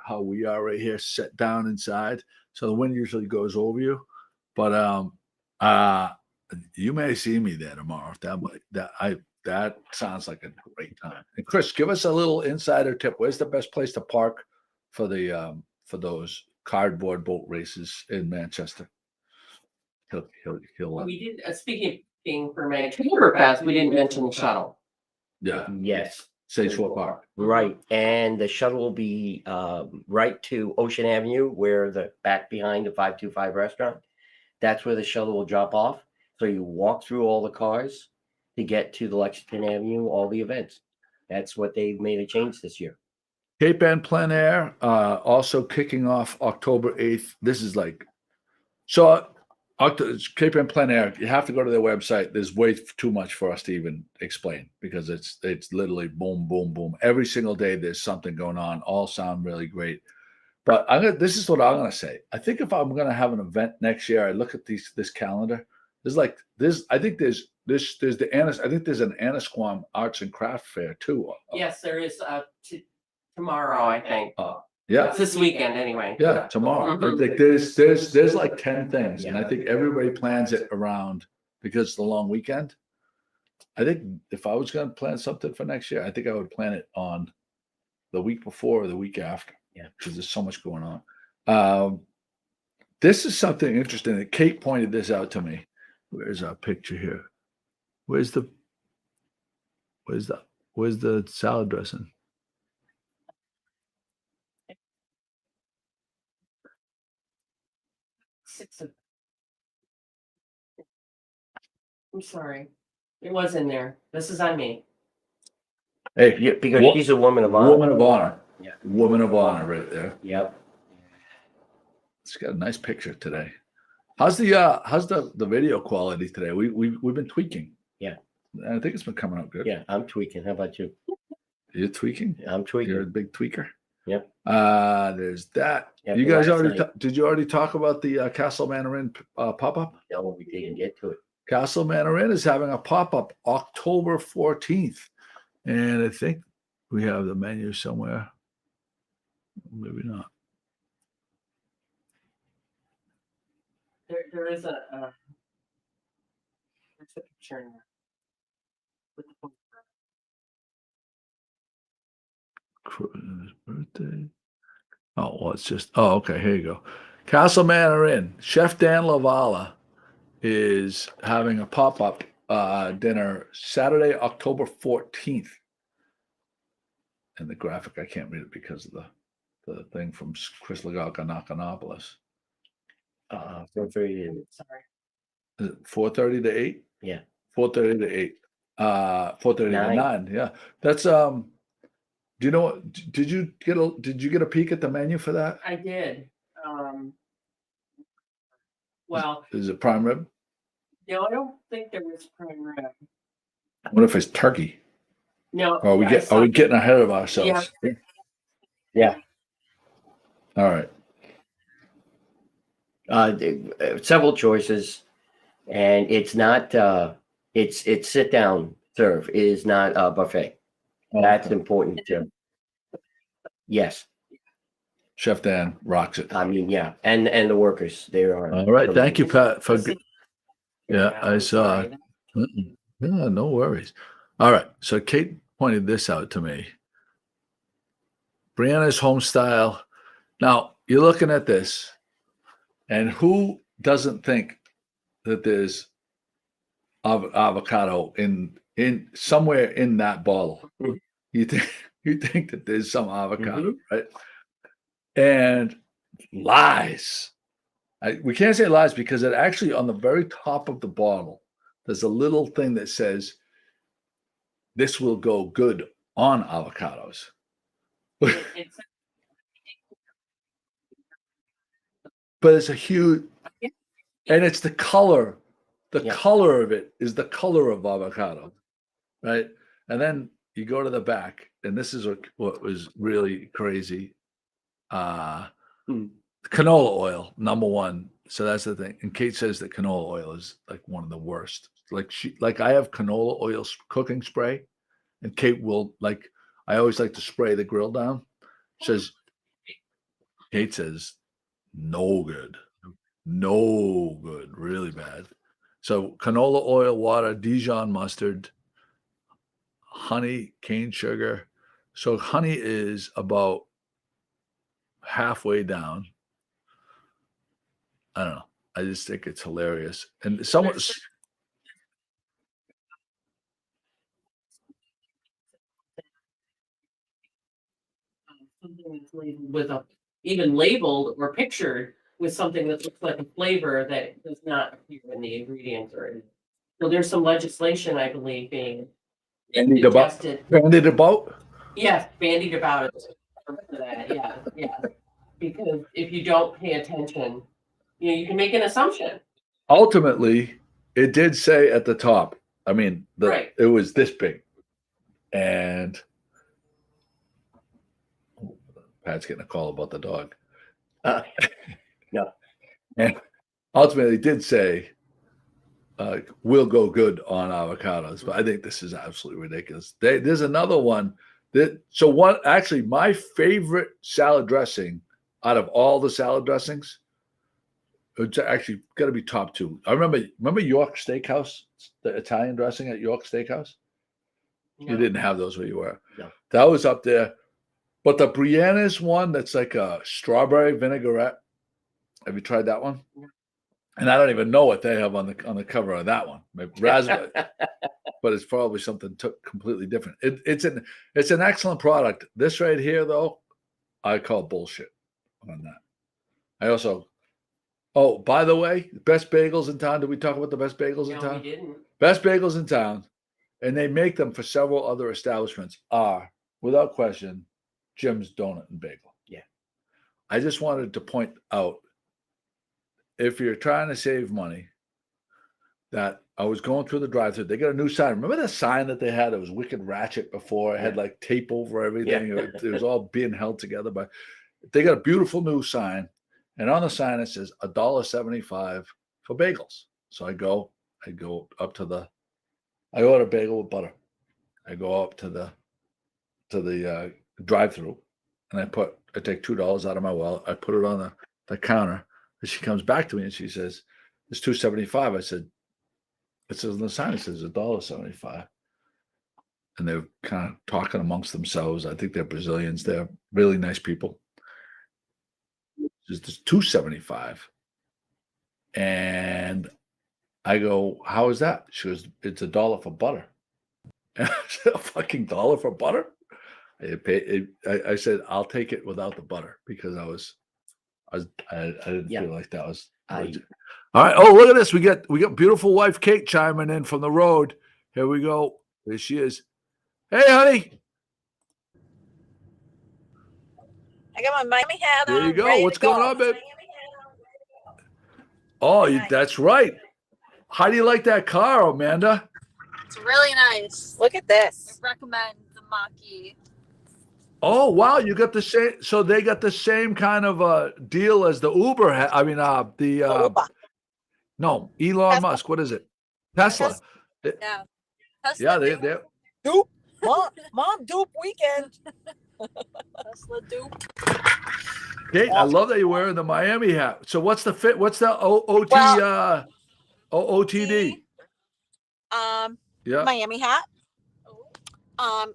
how we are right here, set down inside. So the wind usually goes over you. But you may see me there tomorrow. That sounds like a great time. And Chris, give us a little insider tip. Where's the best place to park for those cardboard boat races in Manchester? We did, speaking for Magtoberfest, we didn't mention the shuttle. Yeah. Yes. Sageport Park. Right. And the shuttle will be right to Ocean Avenue, where the back behind the 525 restaurant. That's where the shuttle will drop off. So you walk through all the cars to get to the Lexington Avenue, all the events. That's what they've made a change this year. Cape Ann Plein Air, also kicking off October 8th. This is Cape Ann Plein Air, you have to go to their website. There's way too much for us to even explain, because it's literally boom, boom, boom. Every single day there's something going on. All sound really great. But this is what I'm gonna say. I think if I'm gonna have an event next year, I look at this calendar. I think there's the an Annisquam Arts and Craft Fair too. Yes, there is tomorrow, I think. Yeah. It's this weekend anyway. Yeah, tomorrow. Mhm. Like there's like 10 things, and I think everybody plans it around, because it's the long weekend. I think if I was going to plan something for next year, I think I would plan it on the week before or the week after. Yeah, because there's so much going on. This is something interesting that Kate pointed this out to me. Where's our picture here? Where's the salad dressing? I'm sorry. It was in there. This is on me. Hey, yeah, because she's a woman of honor. Woman of honor. Yeah. Woman of honor right there. Yep. It's got a nice picture today. How's the video quality today? We've been tweaking. Yeah. I think it's been coming out good. Yeah, I'm tweaking. How about you? You're tweaking? I'm tweaking. You're a big tweaker? Yep. There's that. Yeah, you guys last did you already talk about the Castle Manor pop-up? No, we didn't get to it. Castle Manor is having a pop-up October 14th. And I think we have the menu somewhere. Maybe not. There is a there's a picture in there. With the His birthday. Oh, well, it's just. Oh, okay. Here you go. Castle Manor Inn. Chef Dan Lavala is having a pop-up dinner Saturday, October 14th. And the graphic, I can't read it because of the thing from Chris Lagalkanopoulos. 4:30. sorry. Is it 4:30 to 8? Yeah. 4:30 to 8. 4:30 to 9. Yeah. That's do you know what? Did you get a peek at the menu for that? I did. Well, Is it prime rib? no, I don't think there was prime rib. What if it's turkey? No. Are we getting ahead of ourselves? Yeah. All right. Several choices, and it's not. It's sit down serve. It is not a buffet. That's important too. Yes. Chef Dan rocks it. I mean, yeah, and the workers, they are. All right. Thank you, Pat, for Yeah, I saw. Mm-mm. Yeah, no worries. All right. So Kate pointed this out to me. Brianna's home style. Now you're looking at this, and who doesn't think that there's avocado in somewhere in that bottle? You think that there's some avocado, right? And lies. We can't say lies because it actually on the very top of the bottle, there's a little thing that says this will go good on avocados. But it's a huge, and it's the color. The color of it is the color of avocado, right? And then you go to the back, and this is what was really crazy. Canola oil, number one. So that's the thing. And Kate says that canola oil is like one of the worst. Like I have canola oil cooking spray, and Kate will I always like to spray the grill down. Kate says, no good, really bad. So canola oil, water, Dijon mustard, honey, cane sugar. So honey is about halfway down. I don't know. I just think it's hilarious. And someone something that's labeled even labeled or pictured with something that looks like a flavor that does not appear in the ingredients or. So there's some legislation, I believe, being bandied about. Yes, bandied about it. For that. Yeah. Because if you don't pay attention, you can make an assumption. Ultimately, it did say at the top. I mean, it was this big, and Pat's getting a call about the dog. No. And ultimately, it did say, will go good on avocados. But I think this is absolutely ridiculous. There's another one. Actually, my favorite salad dressing out of all the salad dressings, it's actually got to be top two. I remember York Steakhouse, the Italian dressing at York Steakhouse? No. You didn't have those where you were. No. That was up there. But the Brianna's one that's like a strawberry vinaigrette. Have you tried that one? No. And I don't even know what they have on the cover of that one. Maybe raspberry, but it's probably something completely different. It's an excellent product. This right here, though, I call bullshit on that. I also, by the way, best bagels in town. Did we talk about the best bagels in town? We didn't. Best bagels in town, and they make them for several other establishments. Are without question Jim's Donut and Bagel. Yeah. I just wanted to point out, if you're trying to save money, that I was going through the drive-thru. They got a new sign. Remember the sign that they had? It was Wicked Ratchet before. It had like tape over everything. Yeah. It was all being held together. But they got a beautiful new sign. And on the sign, it says $1.75 for bagels. So I go up to I order a bagel with butter. I go up to the drive-thru, and I take $2 out of my wallet. I put it on the counter. And she comes back to me and she says, it's $2.75. I said, it says on the sign, it says $1.75. And they're kind of talking amongst themselves. I think they're Brazilians. They're really nice people. It's $2.75. And I go, how is that? She goes, it's $1 for butter. And I said, a fucking $1 for butter? I said, I'll take it without the butter because I didn't feel like that was. All right. Oh, look at this. We got beautiful wife Kate chiming in from the road. Here we go. There she is. Hey, honey. I got my Miami hat on. There you go. What's going on, babe? Oh, that's right. How do you like that car, Amanda? It's really nice. Look at this. I recommend the Mach-E. Oh, wow. You got the same. So they got the same kind of deal as the Uber. No, Elon Tesla. Musk. What is it? Tesla. Yeah. Yeah, they're Dupe. Mom, dupe weekend. That's the dupe. Kate, I love that you're wearing the Miami hat. So what's the fit? What's the OOTD? Yeah. Miami hat.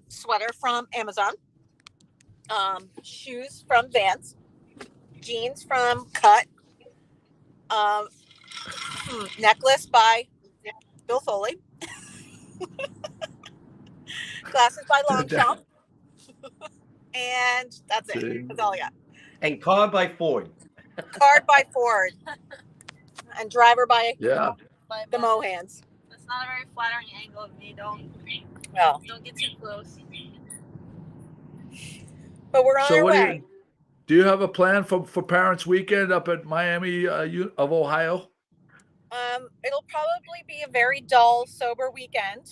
Sweater from Amazon. Shoes from Vans. Jeans from Cut. Necklace by Bill Foley. Glasses by Longchamp. And that's it. That's all I got. And car by Ford. Card by Ford. And driver by Yeah. the Mohans. That's not a very flattering angle of me. Well, Don't get too close. but we're on So our what way. do you have a plan for Parents Weekend up at Miami of Ohio? It'll probably be a very dull, sober weekend.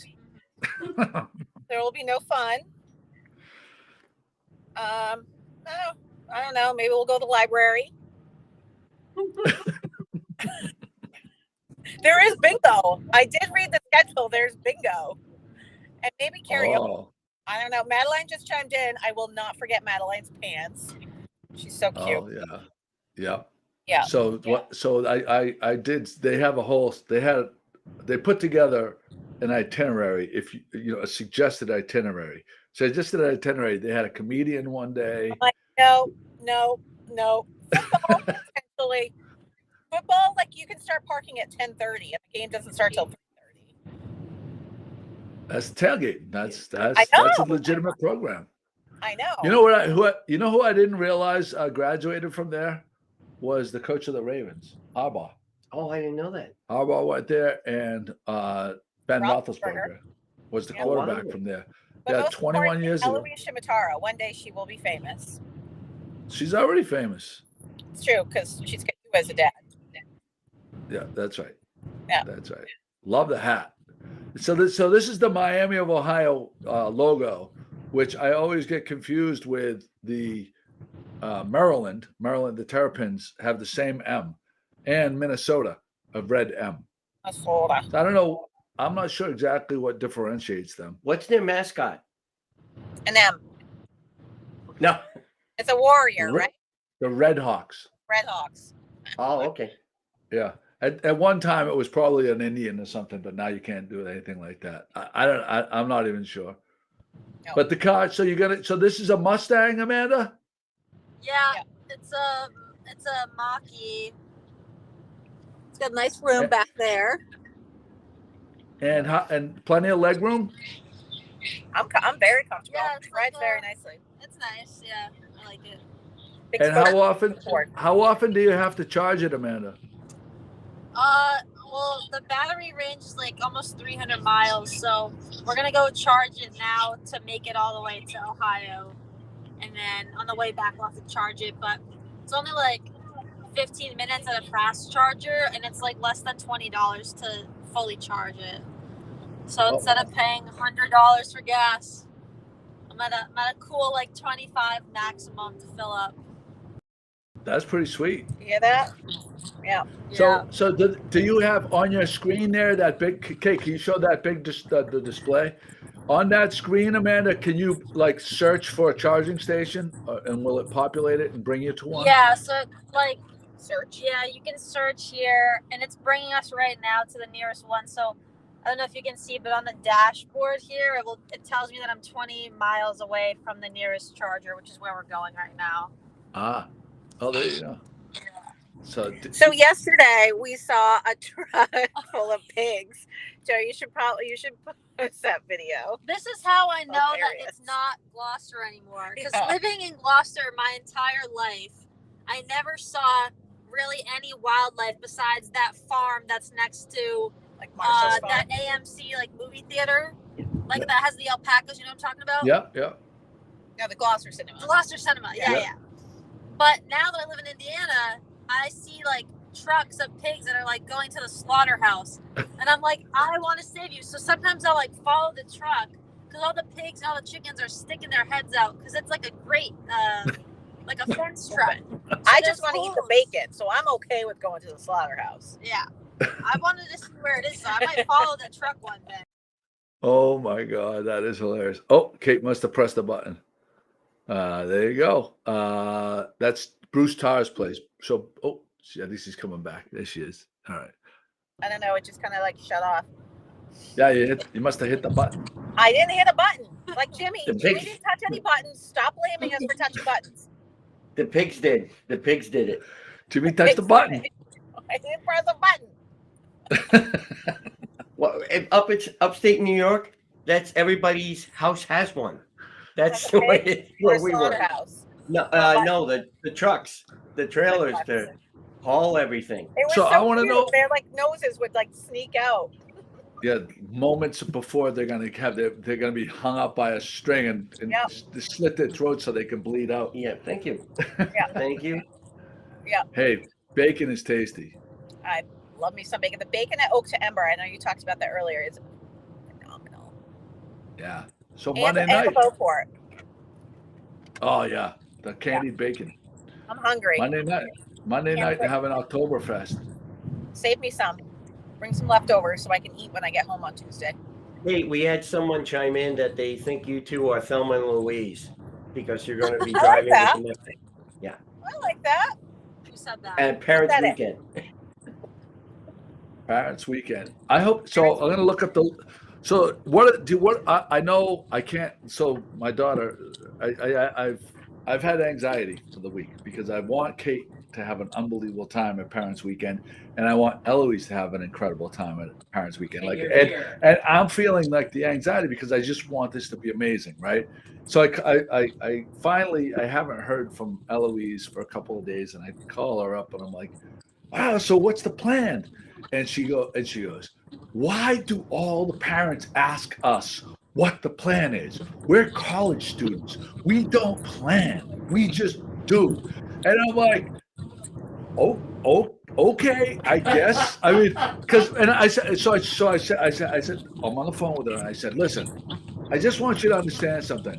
There will be no fun. I don't know. Maybe we'll go to the library. There is bingo. I did read the schedule. There's bingo. And maybe karaoke. Oh, I don't know. Madeline just chimed in. I will not forget Madeline's pants. She's so cute. oh yeah. Yeah. Yeah. So what? So I did. They put together an itinerary. If a suggested itinerary. So I just did an itinerary. They had a comedian one day. I'm like, no. Football, potentially. Football, like you can start parking at 10:30, and the game doesn't start till 3:30. That's tailgate. That's I a know. legitimate program. I know. You know who I didn't realize graduated from there was the coach of the Ravens, Harbaugh. Oh, I didn't know that. Harbaugh went there, and Ben Roethlisberger. Roethlisberger was the Yeah. quarterback Wow. from there. But Yeah, most 21 importantly, years ago. Eloise Shimittara. One day she will be famous. She's already famous. It's true because she's got you as a dad. Yeah, that's right. Yeah. That's right. Love the hat. So this is the Miami of Ohio logo, which I always get confused with the Maryland. The Terrapins have the same M, and Minnesota a red M. So I don't know. I'm not sure exactly what differentiates them. What's their mascot? An M. No. It's a warrior, Re- right? The Red Hawks. Red Hawks. Oh, okay. Yeah. At one time it was probably an Indian or something, but now you can't do anything like that. I'm not even sure. No. But the car. So this is a Mustang, Amanda. Yeah. It's a Mach-E. It's got a nice room back there. And plenty of leg room. I'm very comfortable. Yeah, It rides very nicely. It's nice. Yeah, I like it. Big And sport. how often do you have to charge it, Amanda? Well, the battery range is like almost 300 miles, so we're gonna go charge it now to make it all the way to Ohio, and then on the way back we'll have to charge it. But it's only like 15 minutes at a fast charger, and it's like less than $20 to fully charge it. So instead of paying $100 for gas, I'm at a cool like 25 maximum to fill up. That's pretty sweet. You hear that? Yeah. So do you have on your screen there that big cake? Can you show that big the display? On that screen, Amanda, can you like search for a charging station and will it populate it and bring you to one? Yeah, so like Search. yeah, you can search here, and it's bringing us right now to the nearest one. So I don't know if you can see, but on the dashboard here, it tells me that I'm 20 miles away from the nearest charger, which is where we're going right now. Oh, there you go. So yesterday we saw a truck full of pigs. Joe, you should post that video. This is how I know that Hilarious. it's not Gloucester anymore. Because Yeah. living in Gloucester my entire life, I never saw really any wildlife besides that farm that's next to Like Marshall's farm. that AMC like movie theater, like that has the alpacas. You know what I'm talking about? yeah. No, the Gloucester Cinema. Gloucester Cinema. Yeah. But now that I live in Indiana, I see like trucks of pigs that are like going to the slaughterhouse, and I'm like, I want to save you. So sometimes I'll like follow the truck because all the pigs and all the chickens are sticking their heads out because it's like a great, like a fence truck. I just want to eat the bacon, so I'm okay with going to the slaughterhouse. Yeah, I wanted to see where it is, so I might follow the truck one day. Oh my God, that is hilarious. Oh, Kate must have pressed the button. There you go. That's Bruce Tarr's place. So, at least he's coming back. There she is. All right. I don't know. It just kind of like shut off. Yeah, you must have hit the button. I didn't hit a button. Like Jimmy. The Jimmy pigs- didn't touch any buttons. Stop blaming us for touching buttons. The pigs did. The pigs did it. Jimmy touched the button. I didn't press a button. Well, upstate New York, that's everybody's house has one. That's the way it's where we were. Slaughterhouse. No, no, the trucks, the trailers to haul everything. It was So I wanna cute. know- Their like noses would like sneak out. Yeah, moments before they're gonna be hung up by a string and Yep. slit their throats so they can bleed out. Yeah, thank you. Yeah. Thank you. Hey, bacon is tasty. I love me some bacon. The bacon at Oak to Ember, I know you talked about that earlier, is phenomenal. Yeah. So And Monday the night. Beaufort. Oh yeah, the candied bacon. I'm hungry. Monday night they have an Oktoberfest. Save me some. Bring some leftovers so I can eat when I get home on Tuesday. Hey, we had someone chime in that they think you two are Thelma and Louise because you're going to be I like driving that. with the Mustang. I like that. Who said that? And Parents Said it. Weekend. Parents Weekend. I hope so. I'm gonna look up the. So I know I can't. So my daughter, I've had anxiety for the week because I want Kate to have an unbelievable time at Parents Weekend, and I want Eloise to have an incredible time at Parents Weekend. And Like, you're here. and I'm feeling like the anxiety because I just want this to be amazing, right? So I finally I haven't heard from Eloise for a couple of days, and I call her up and I'm like, wow, so what's the plan? And she goes, why do all the parents ask us what the plan is? We're college students. We don't plan. We just do. And I'm like, okay, I guess. I mean, I said, I'm on the phone with her and I said, listen, I just want you to understand something.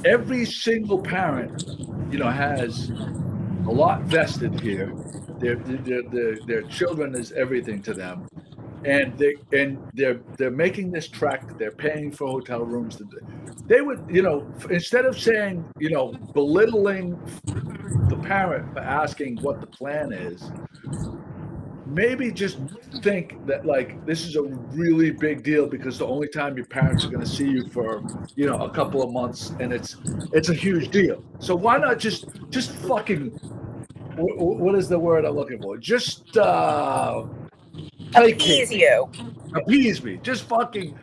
Every single parent, has a lot vested here. Their children is everything to them, and they're making this trek. They're paying for hotel rooms. They would, instead of saying, belittling the parent for asking what the plan is, maybe just think that like this is a really big deal because the only time your parents are going to see you for a couple of months, and it's a huge deal. So why not just fucking what is the word I'm looking for? Just Appease you. appease me. Just fucking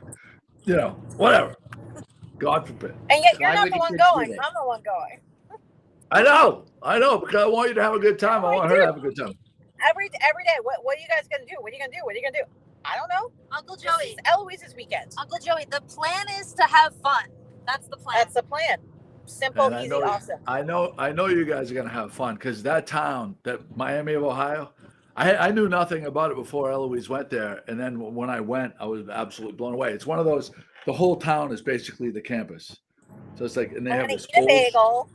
whatever. God forbid. And yet you're Why not would the the one kids do going. that? I'm the one going. I know, because I want you to have a good time. I want her to have a good time. Every day. What are you guys gonna do? What are you gonna do? What are you gonna do? I don't know. Uncle This Joey. is Eloise's weekend. Uncle Joey, the plan is to have fun. That's the plan. That's the plan. Simple, And I easy, know- awesome. I know you guys are gonna have fun because that town, that Miami of Ohio, I knew nothing about it before Eloise went there, and then when I went, I was absolutely blown away. It's one of those. The whole town is basically the campus, so it's like, and they I'm have gonna this eat a old. bagel,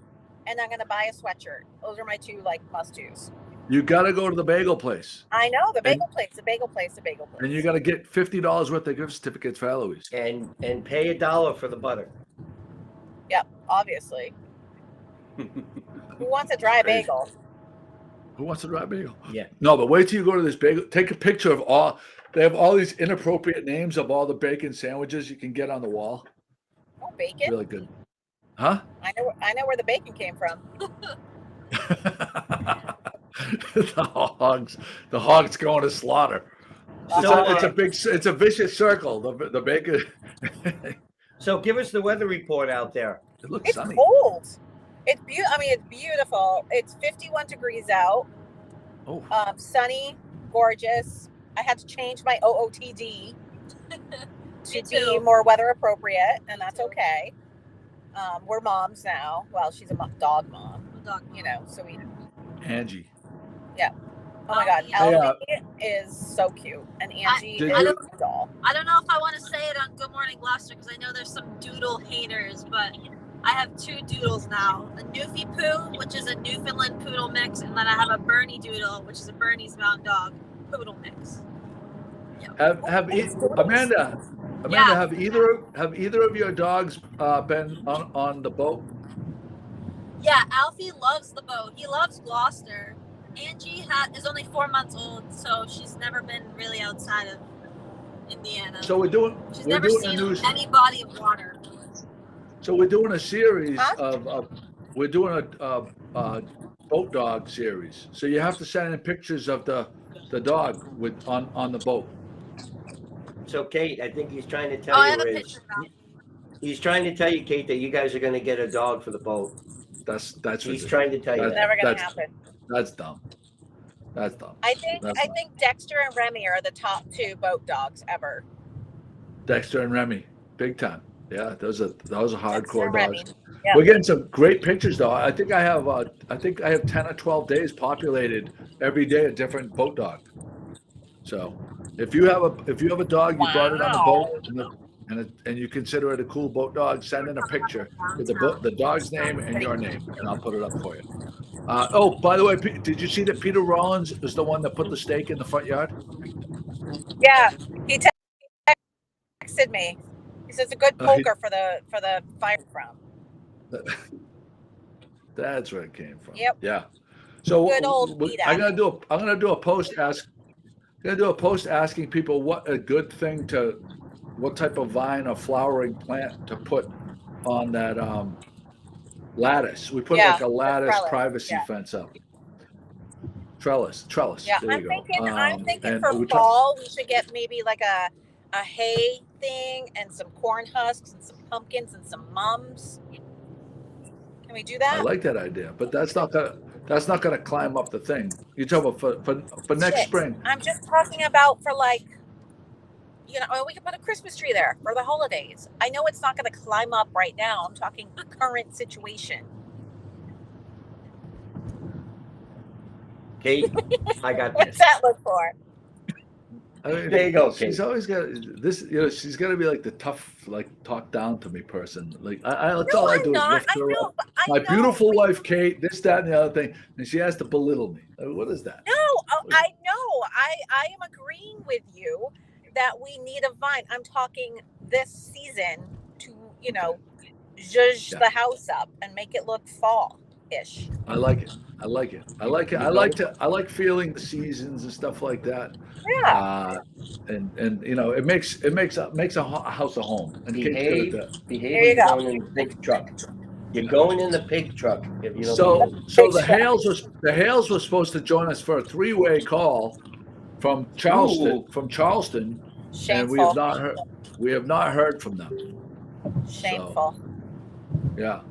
and I'm gonna buy a sweatshirt. Those are my two must-dos. You got to go to the bagel place, I know the bagel place, the bagel place, the bagel place. and you got to get $50 worth of gift certificates for Eloise. And pay $1 for the butter. Yep, obviously. Who wants a dry Crazy. bagel? Who wants to dry bagel? Yeah. No, but wait till you go to this bagel. Take a picture of all. They have all these inappropriate names of all the bacon sandwiches you can get on the wall. Oh, bacon. Really good. Huh? I know where the bacon came from. the hogs going to slaughter. It's a vicious circle. The bacon. So give us the weather report out there. It looks It's sunny. cold. It's it's beautiful. It's 51 degrees out. Oh, Sunny, gorgeous. I had to change my OOTD to Me be too. more weather appropriate, and that's okay. We're moms now. Well, she's a dog mom, Dog. so we. Angie. Oh my God, Hey, Ellie is so cute, and Angie Did is you- a doll. I don't know if I want to say it on Good Morning Gloucester because I know there's some doodle haters, but I have two doodles now. A Newfie Poo, which is a Newfoundland poodle mix, and then I have a Bernie Doodle, which is a Bernese Mountain Dog poodle mix. Amanda, Yeah. have either of your dogs been on the boat? Yeah, Alfie loves the boat. He loves Gloucester. Angie is only 4 months old, so she's never been really outside of Indiana. So She's we're never doing seen a new. any body of water. So we're doing a series Huh? of we're doing a boat dog series. So you have to send in pictures of the dog on the boat. So Kate, I think he's trying to Oh, tell I you have a is picture now. he's trying to tell you, Kate, that you guys are going to get a dog for the boat. That's He's ridiculous. trying to tell you That's- that. Never gonna that's- happen. That's dumb. That's dumb. I think Dexter and Remy are the top 2 boat dogs ever. Dexter and Remy, big time. Yeah, those are Dexter hardcore and Remy. dogs. Yeah. We're getting some great pictures though. I think I have 10 or 12 days populated every day a different boat dog. So if you have a dog, you brought it on a boat and you consider it a cool boat dog, send in a picture with the dog's name and your name, and I'll put it up for you. Oh, by the way, did you see that Peter Rollins is the one that put the stake in the front yard? Yeah, he texted me. He says a good Oh, he- poker for the fire from. That's where it came from. Yep. Yeah. So Good old I'm Peter. gonna do a post asking people what type of vine or flowering plant to put on that lattice. We put like a lattice trellis, privacy yeah. fence up. Trellis. Yeah, There you go. I'm thinking and for we fall we should get maybe like a hay thing and some corn husks and some pumpkins and some mums. Can we do that? I like that idea, but that's not gonna climb up the thing. You're talking about for next Shit. spring. I'm just talking about for like, we can put a Christmas tree there for the holidays. I know it's not going to climb up right now. I'm talking the current situation. Kate, I got What's this. that look for? I mean, There you go, she's Kate. always got this. She's got to be like the tough, like talk down to me person. Like that's No, all I I'm do not. is lift I her know, up. but I My know. beautiful wife, Kate. This, that, and the other thing, and she has to belittle me. What is that? No, I know. I am agreeing with you that we need a vine. I'm talking this season to, zhuzh Yeah. the house up and make it look fall-ish. I like it. I like it. I like it. I like feeling the seasons and stuff like that. Yeah. And it makes a house a home. And Kate's Behave. good at that. Behave. There you You're go. going in the pig truck. You're going in the pig truck. If you don't So behave. the Hales was supposed to join us for a 3-way call from Charleston, and Shameful. we have not heard from them. Shameful. Yeah.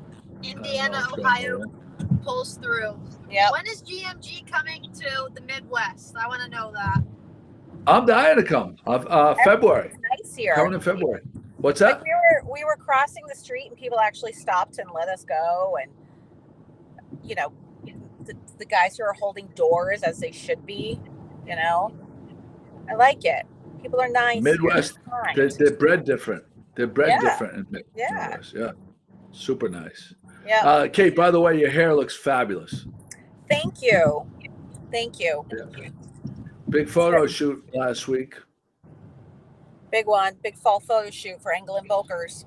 Indiana, what's going Ohio on. pulls through. Yeah. When is GMG coming to the Midwest? I want to know that. I'm dying to come. February. Nice here. Coming in February. What's that? Like we were crossing the street and people actually stopped and let us go, and the guys who are holding doors as they should be. I like it. People are nice. Midwest. Here. They're bred different. They're bred Yeah. different in Yeah. Midwest. Yeah. Super nice. Yeah. Kate, by the way, your hair looks fabulous. Thank you. Yeah. Big photo shoot last week. Big one. Big fall photo shoot for Engel and Volkers.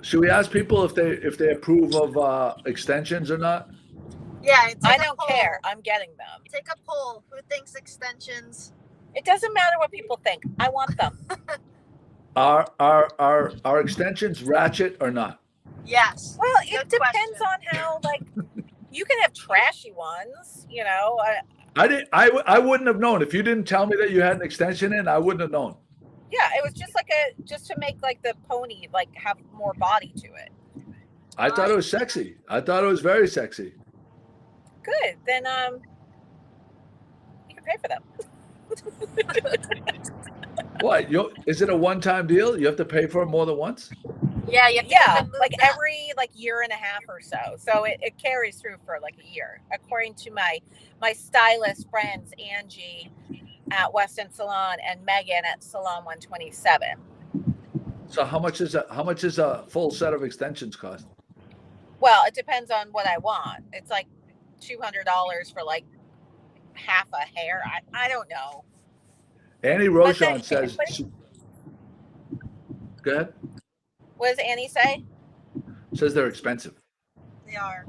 Should we ask people if they approve of extensions or not? Yeah, I don't care. I'm getting them. Take a poll. Who thinks extensions? It doesn't matter what people think. I want them. Are extensions ratchet or not? Yes. Well, it Good depends question. on how, you can have trashy ones, I wouldn't have known if you didn't tell me that you had an extension in. I wouldn't have known. Yeah, it was just to make the pony have more body to it. I thought it was sexy. I thought it was very sexy. Good. Then you can pay for them. What? Is it a one-time deal? You have to pay for it more than once? Yeah, you have to Yeah, move them. every year and a half or so. So it carries through for a year, according to my stylist friends Angie at West End Salon and Megan at Salon 127. So how much is a full set of extensions cost? Well, it depends on what I want. It's $200 for half a hair. I don't know. Annie Rochon says. Go ahead. What does Annie say? Says they're expensive. They are.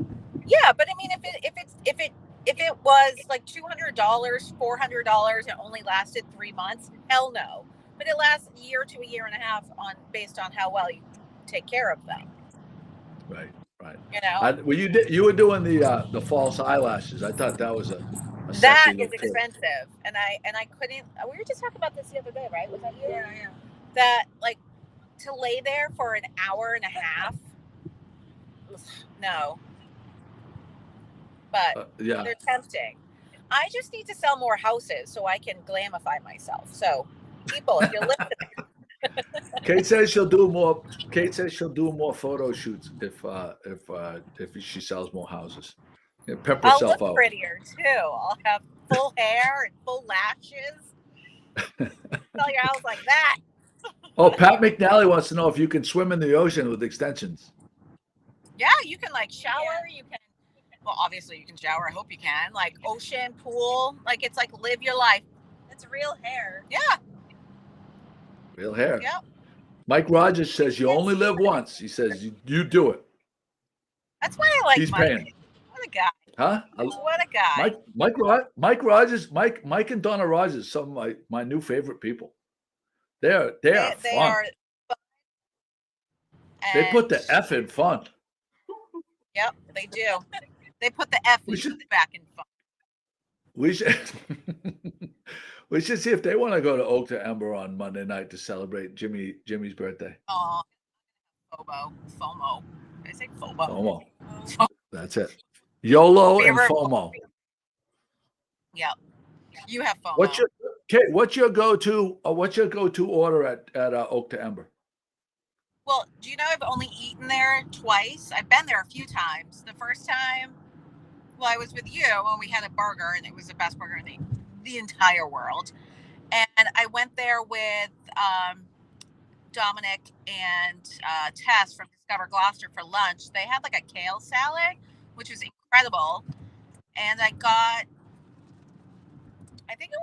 Yeah, but I mean, if it was like $200, $400, and only lasted 3 months, hell no. But it lasts a year to a year and a half based on how well you take care of them. Right, right. You know, Well, you were doing the false eyelashes. I thought that was a that sexy is look too. expensive, and I couldn't. We were just talking about this the other day, right? Was that you? Yeah. That like to lay there for an hour and a half. No, but Yeah. they're tempting. I just need to sell more houses so I can glamify myself. So, people, if you're listening, Kate says she'll do more. Kate says she'll do more photo shoots if she sells more houses. Pep I'll herself look out. prettier too. I'll have full hair and full lashes. Sell your house like that. Oh, Pat McNally wants to know if you can swim in the ocean with extensions. Yeah, you can like shower. Yeah. You can. Well, obviously you can shower. I hope you can. Like ocean, pool. Like it's like live your life. It's real hair. Yeah. Real hair. Yep. Mike Rogers says you only live once. He says you do it. That's why I like He's Mike. paying. What a guy. Huh? What a guy. Mike Rogers, Mike and Donna Rogers, some of my new favorite people. They are fun. They put the F in fun. Yep, they do. They put the F back in fun. We should we should see if they want to go to Oak to Ember on Monday night to celebrate Jimmy's birthday. Oh, FOMO. Did I say FOMO? FOMO. That's it. YOLO and FOMO. Yep. You have FOMO. What's your go-to order at Oak to Ember? Well, do you know I've only eaten there twice? I've been there a few times. The first time, well, I was with you and we had a burger and it was the best burger in the entire world. And I went there with Dominic and Tess from Discover Gloucester for lunch. They had like a kale salad, which was incredible. And I got, I think it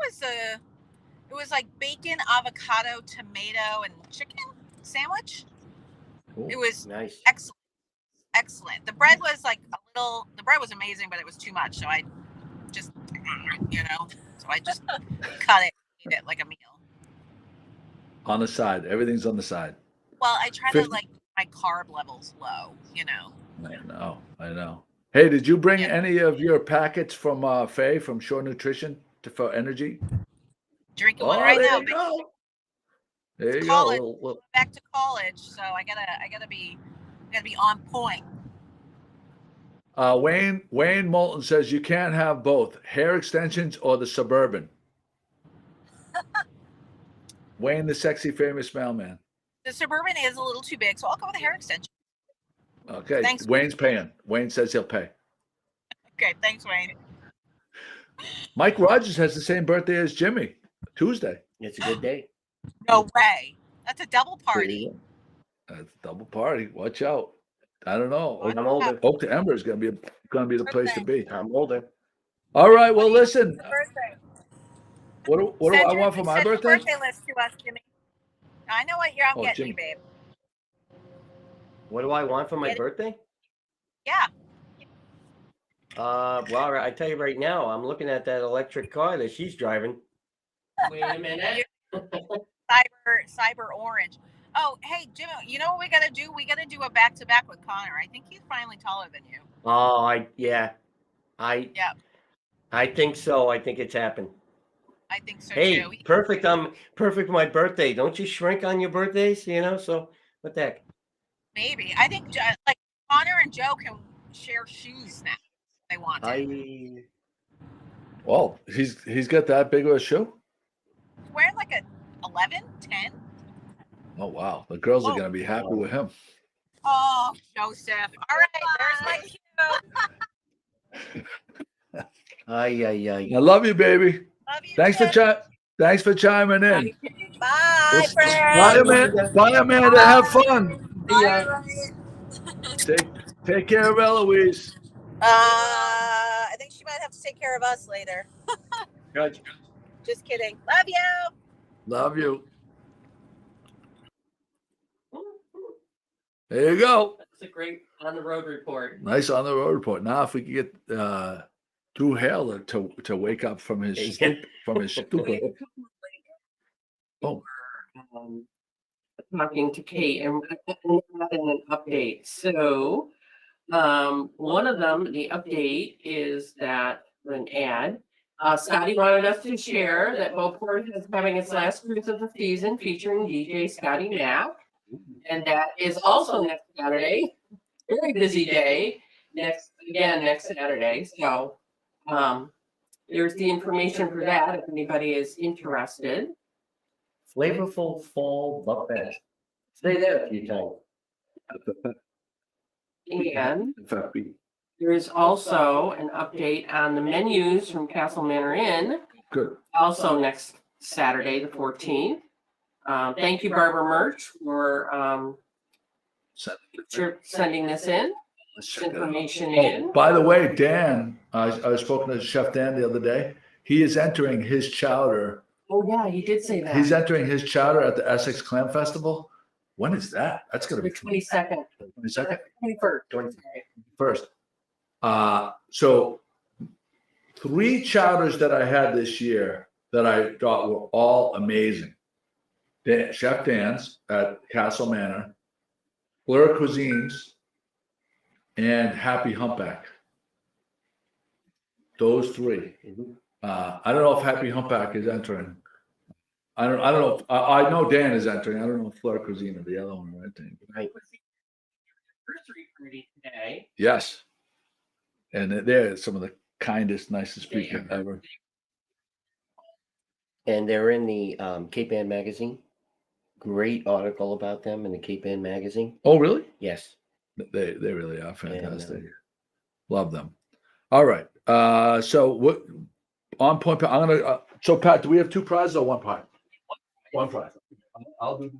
was like bacon, avocado, tomato, and chicken sandwich. Cool. It was nice. Excellent. The bread was the bread was amazing, but it was too much. So I just, cut it, eat it like a meal. On the side. Everything's on the side. Well, I try to like my carb levels low, I know. Hey, did you bring any of your packets from Faye from Shore Nutrition for energy? Drinking one right now. There you go. Well, back to college, so I gotta be on point. Wayne Moulton says you can't have both hair extensions or the Suburban. Wayne, the sexy famous mailman. The Suburban is a little too big, so I'll go with a hair extension. Okay, thanks. Wayne's paying. Wayne says he'll pay. Okay, thanks, Wayne. Mike Rogers has the same birthday as Jimmy, Tuesday. It's a good day. No way. That's a double party. That's a double party. Watch out. I don't know. I'm older. Oak to Ember is gonna be the place to be. I'm older. All right. Well, listen. What do I want for my birthday? Send your birthday list to us, Jimmy. I know what I'm getting you, babe. What do I want for my birthday? Yeah. Well, I tell you right now, I'm looking at that electric car that she's driving. Wait a minute. Cyber orange. Oh, hey, Jimmy, you know what we got to do? We got to do a back-to-back with Connor. I think he's finally taller than you. Oh, I think so. I think it's happened. I think so, hey, too. Perfect. I'm perfect for my birthday. Don't you shrink on your birthdays? So what the heck? Maybe. I think like Connor and Joe can share shoes now if they want to. Well, he's got that big of a shoe? He's wearing like a 11, 10. Oh, wow. The girls are going to be happy with him. Oh, Joseph. All right, there's my cue. I love you, baby. Love you, Thanks for chiming in. Bye, friends. Bye, Amanda. Have fun. Bye. Take care of Eloise. I think she might have to take care of us later. Good. Just kidding. Love you. Love you. There you go. That's a great on the road report. Nice on the road report. Now, if we could get Drew Hale to wake up from his stupor. Oh, Talking to Kate and an update. So, one of them, the update is that an ad. Scotty wanted us to share that Beauport is having its last cruise of the season featuring DJ Scotty Knapp. And that is also next Saturday. Very busy day. Next Saturday. So, there's the information for that if anybody is interested. Flavorful Fall Buffet. Stay there a few times. And FFB. there is also an update on the menus from Castle Manor Inn, Good. also next Saturday, the 14th. Thank you, Barbara Murch, for sending this in. Information in. Oh, by the way, Dan, I was spoken to Chef Dan the other day. He is entering his chowder. Oh yeah, he did say that. He's entering his chowder at the Essex Clam Festival. When is that? That's going to the be 22nd. 22nd? 21st. First. So 3 chowders that I had this year that I thought were all amazing. Chef Dan's at Castle Manor, Fleur Cuisines, and Happy Humpback. Those 3. I don't know if Happy Humpback is entering. I don't know. If, I know Dan is entering. I don't know if Fleur Cuisine or the other one are entering. Right. Anniversary party today. Yes. And they're some of the kindest, nicest people ever. And they're in the Cape Ann magazine. Great article about them in the Cape Ann magazine. Oh, really? Yes. They really are fantastic. And, love them. All right. So what on point? I'm gonna. So Pat, do we have 2 prizes or 1 prize? 1 prize. I'll do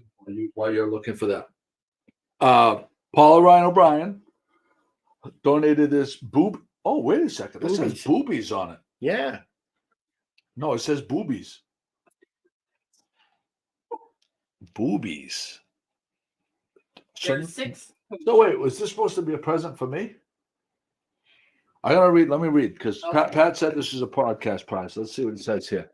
while you're looking for that. Paula Ryan O'Brien donated this boob. Oh, wait a second. This says boobies on it. Yeah. No, it says boobies. Boobies. There's 6. So wait, was this supposed to be a present for me? I gotta read. Let me read because Pat said this is a podcast prize. Let's see what it says here.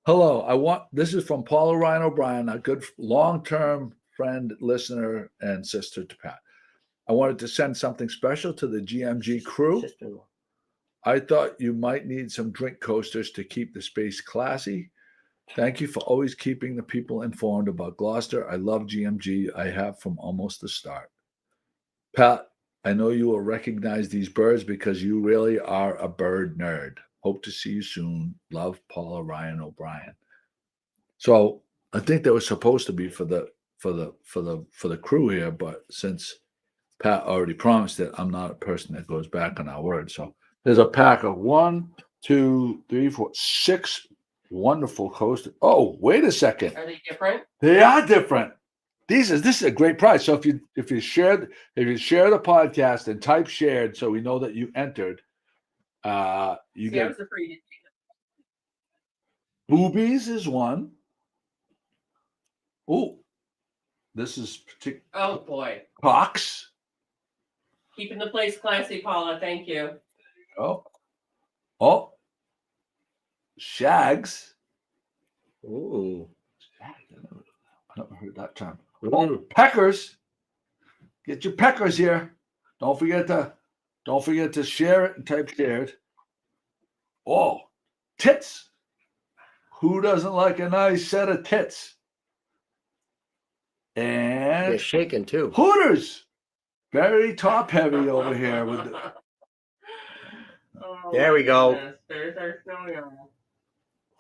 Hello, this is from Paula Ryan O'Brien, a good long-term friend, listener, and sister to Pat. I wanted to send something special to the GMG crew. Sister-in-law. I thought you might need some drink coasters to keep the space classy. Thank you for always keeping the people informed about Gloucester. I love GMG. I have from almost the start. Pat, I know you will recognize these birds because you really are a bird nerd. Hope to see you soon. Love, Paula Ryan O'Brien. So I think that was supposed to be for the crew here, but since Pat already promised it, I'm not a person that goes back on our word. So there's a pack of 1, 2, 3, 4, 6 wonderful coasters. Oh, wait a second. Are they different? They are different. This is a great prize. So if you share the podcast and type shared, so we know that you entered, you get boobies is 1. Oh, this is particular. Oh boy. Cox. Keeping the place classy, Paula. Thank you. Oh. Shags. Ooh. I never heard that term. Peckers. Get your peckers here. Don't forget to share it and type shared. Oh, tits. Who doesn't like a nice set of tits? And They're shaking too. Hooters. Very top heavy over here with There we go. There's our snowy on.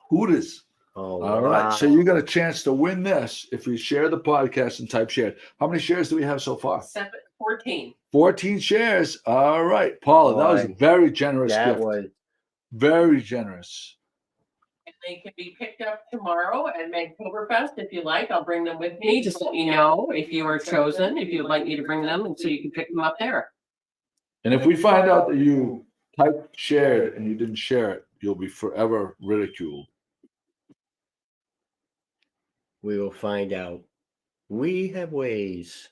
Hooters. Oh, all right. So you got a chance to win this if you share the podcast and type share. How many shares do we have so far? 14. 14 shares. All right, Paula, that was a very generous That gift. was Very generous. And they can be picked up tomorrow at Magtoberfest if you like. I'll bring them with me. Just let me know if you are chosen, if you'd like me to bring them, and so you can pick them up there. And if we find out that you typed shared and you didn't share it, you'll be forever ridiculed. we will find out. We have ways.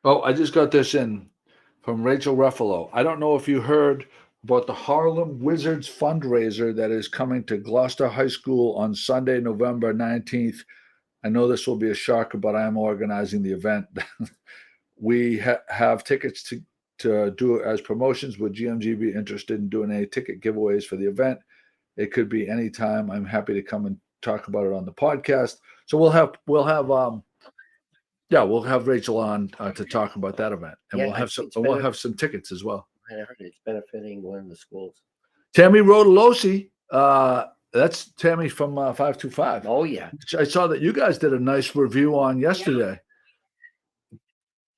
Oh, I just got this in from Rachel Ruffalo. I don't know if you heard about the Harlem Wizards fundraiser that is coming to Gloucester High School on Sunday, November 19th. I know this will be a shocker, but I am organizing the event. We have tickets to do as promotions. Would GMG be interested in doing any ticket giveaways for the event? It could be anytime. I'm happy to come and talk about it on the podcast. So we'll have Rachel on to talk about that event, and Yeah, we'll have some tickets as well. I heard it's benefiting one of the schools. Tammy Rodolosi, that's Tammy from 525. Oh yeah, I saw that you guys did a nice review on yesterday.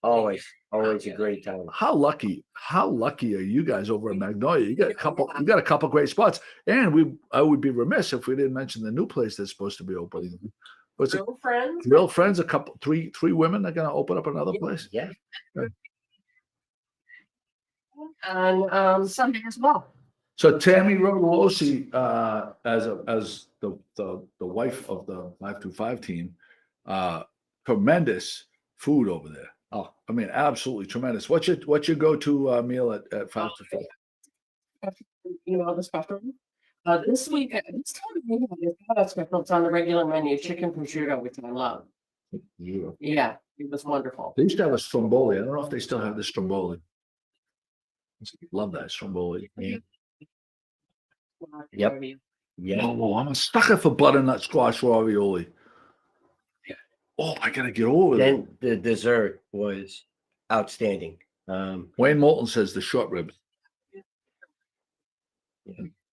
always a great time. How lucky are you guys over in Magnolia? You got a couple great spots, and I would be remiss if we didn't mention the new place that's supposed to be opening. What's it? Real Friends. Three women are going to open up another place. Yeah. On Sunday as well. So Tammy Rodolosi, as the wife of the 525 team, tremendous food over there. Oh, I mean, absolutely tremendous. What's your go-to meal at 525? You know the special. This week, this time of year, they've got a special. It's on the regular menu: chicken prosciutto, which I love. Yeah, it was wonderful. They used to have a stromboli. I don't know if they still have the stromboli. Love that stromboli. Yeah. Yep. Yeah. Oh, I'm a sucker for butternut squash ravioli. Yeah. Oh, I gotta get over that. Then the dessert was outstanding. Wayne Moulton says the short ribs. Yeah.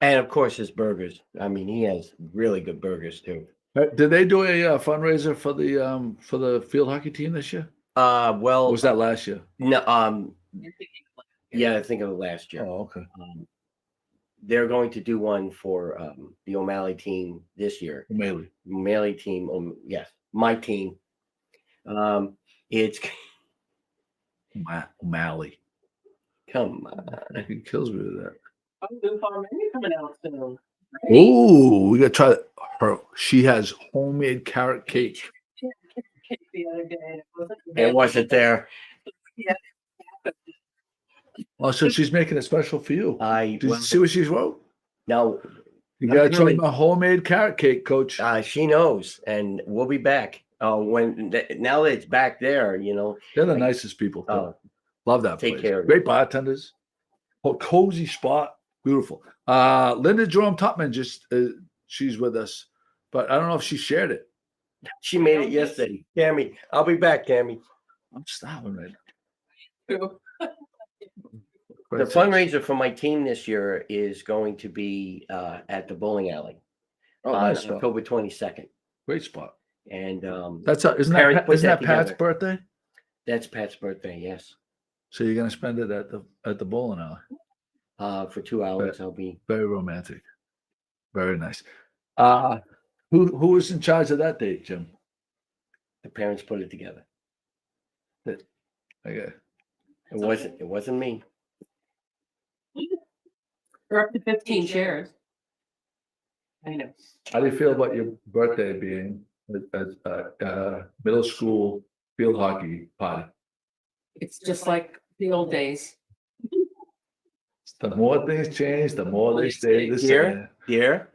And of course his burgers. I mean, he has really good burgers too. Did they do a fundraiser for the field hockey team this year? Well, Or was that last year? No. Yeah, I think of it last year. Oh, okay. They're going to do one for the O'Malley team this year. O'Malley team. Yes, my team. It's O'Malley. Come on. He kills me with that. New farm menu coming out soon. Oh, we got to try her. She has homemade carrot cake. The other day, It wasn't there. Yeah. Oh, so she's making it special for you. Did you see what she wrote? No. You got to try my homemade carrot cake, Coach. She knows, and we'll be back. Now that it's back there, They're the nicest people. Love that take place. care of Great bartenders. Cozy spot. Beautiful. Linda Jerome Tutman she's with us, but I don't know if she shared it. She made it yesterday. Tammy, I'll be back, Tammy. I'm starving right now. The fundraiser for my team this year is going to be at the bowling alley on October 22nd. Great spot. And isn't that Pat's birthday? That's Pat's birthday, yes. So you're gonna spend it at the bowling alley? For 2 hours, I'll be very romantic. Very nice. Who was in charge of that date, Jim? The parents put it together. Okay. It wasn't me. We're up to 15 shares. I know. How do you feel about your birthday being a middle school field hockey party? It's just like the old days. The more things change, the more they stay the same. Dear,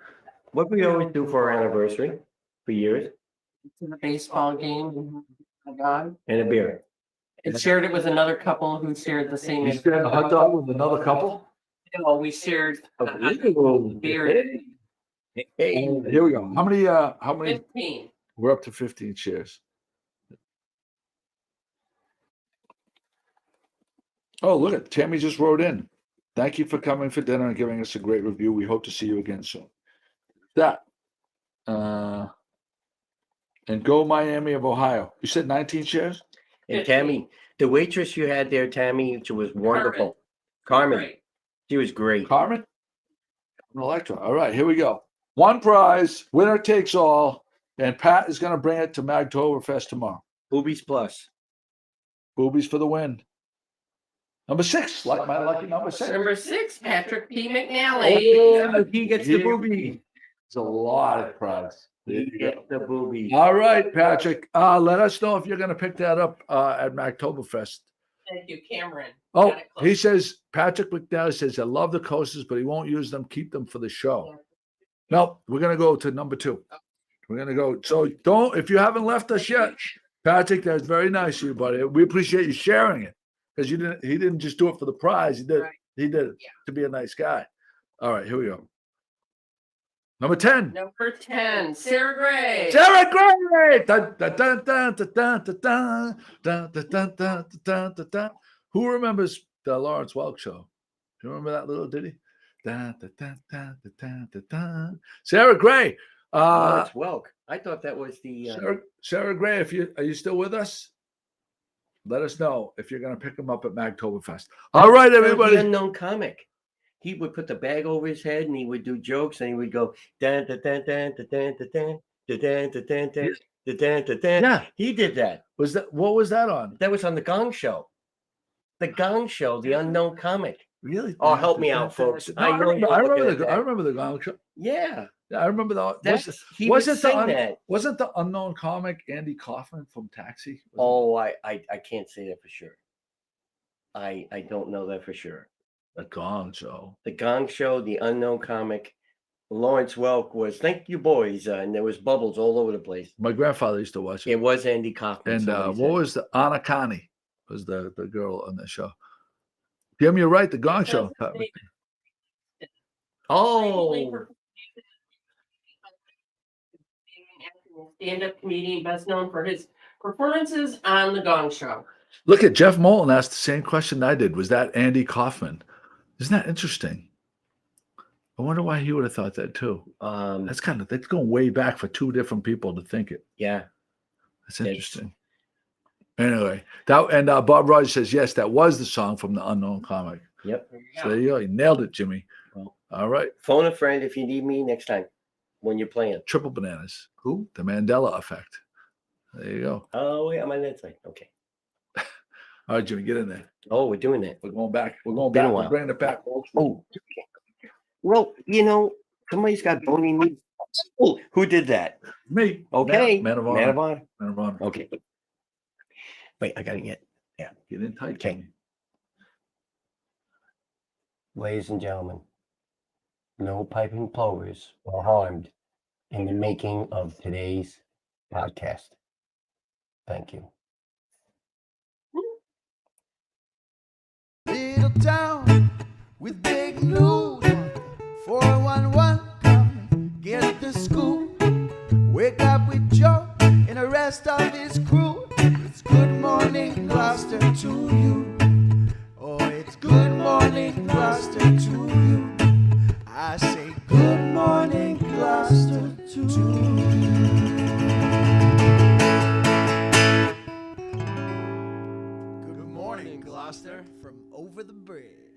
what we always do for our anniversary for years. It's a baseball game. Oh God. And a beer. And shared it with another couple who shared the same. You shared a hot dog with another couple? No, we shared beer. Hey, here we go. How many? 15. We're up to 15 shares. Oh, look at Tammy just wrote in. Thank you for coming for dinner and giving us a great review. We hope to see you again soon. And go Miami of Ohio. You said 19 shares? And Tammy, the waitress you had there, Tammy, she was wonderful. Carmen. She was great. Carmen? Electra. All right, here we go. One prize, winner takes all, and Pat is going to bring it to Magtoberfest tomorrow. Boobies plus. Boobies for the win. Number 6, like my lucky number 6. Number 6, Patrick P. McNally. Oh, he gets the boobie. It's a lot of prize. Get the boobies. All right, Patrick. Let us know if you're going to pick that up at Mactoberfest. Thank you, Cameron. Oh, Got it close. he says, Patrick McDowell says, I love the coasters, but he won't use them. Keep them for the show. No, we're going to go to number 2. We're going to go. So if you haven't left us yet, Patrick, that's very nice of you, buddy. We appreciate you sharing it because he didn't just do it for the prize. He did it to be a nice guy. All right, here we go. Number 10. Number 10, Sarah Gray. Sarah Gray. Dun, dun, dun, dun, dun, dun, dun, dun, dun, dun, dun, dun, dun, dun, dun. Who remembers the Lawrence Welk show? Do you remember that little ditty? Dun, dun, dun, dun, dun, dun, dun. Sarah Gray. Lawrence Welk. I thought that was the Sarah Gray. Are you still with us? Let us know if you're going to pick him up at Mactoberfest. All right, everybody. The unknown comic. He would put the bag over his head and he would do jokes and he would go dun dun dun dun dun dun dun dun dun dun dun dun dun. Yeah, he did that. What was that on? That was on the Gong Show. The Gong Show, the unknown comic. Really? Oh, help me out, folks. No, I remember the Gong Show. Yeah. I remember that. Wasn't the unknown comic Andy Kaufman from Taxi? Oh, I can't say that for sure. I don't know that for sure. The Gong Show. The Gong Show, the unknown comic. Lawrence Welk was, thank you, boys. And there was bubbles all over the place. My grandfather used to watch it. It was Andy Kaufman. And what was the Anna Connie was the girl on the show. Jim, you're right. The Gong Show. Oh. Stand-up comedian, best known for his performances on the Gong Show. Look at Jeff Moulton asked the same question I did. Was that Andy Kaufman? Isn't that interesting? I wonder why he would have thought that too. That's going way back for 2 different people to think it. Yeah, that's interesting. Anyway, Bob Rogers says yes, that was the song from the unknown comic. Yep. So there you go. You nailed it, Jimmy. Well, all right. Phone a friend if you need me next time when you're playing. Triple Bananas. Who? The Mandela Effect. There you go. Oh, wait, I'm on that side. Okay. All right, Jimmy, get in there. Oh, we're doing that. We're going back. We're bringing it back. Oh, well, somebody's got bony knees. Oh, who did that? Me. Okay. Man of honor. Okay. Wait, I got to get in tight. Okay. Ladies and gentlemen, no piping plovers were harmed in the making of today's podcast. Thank you. Little town with big news. 411 come get the scoop. Wake up with Joe and the rest of his crew. It's good morning, Gloucester, to you. Oh, it's good morning, Gloucester, to you. I say good morning, Gloucester, to you. Good morning, Gloucester, from over the bridge.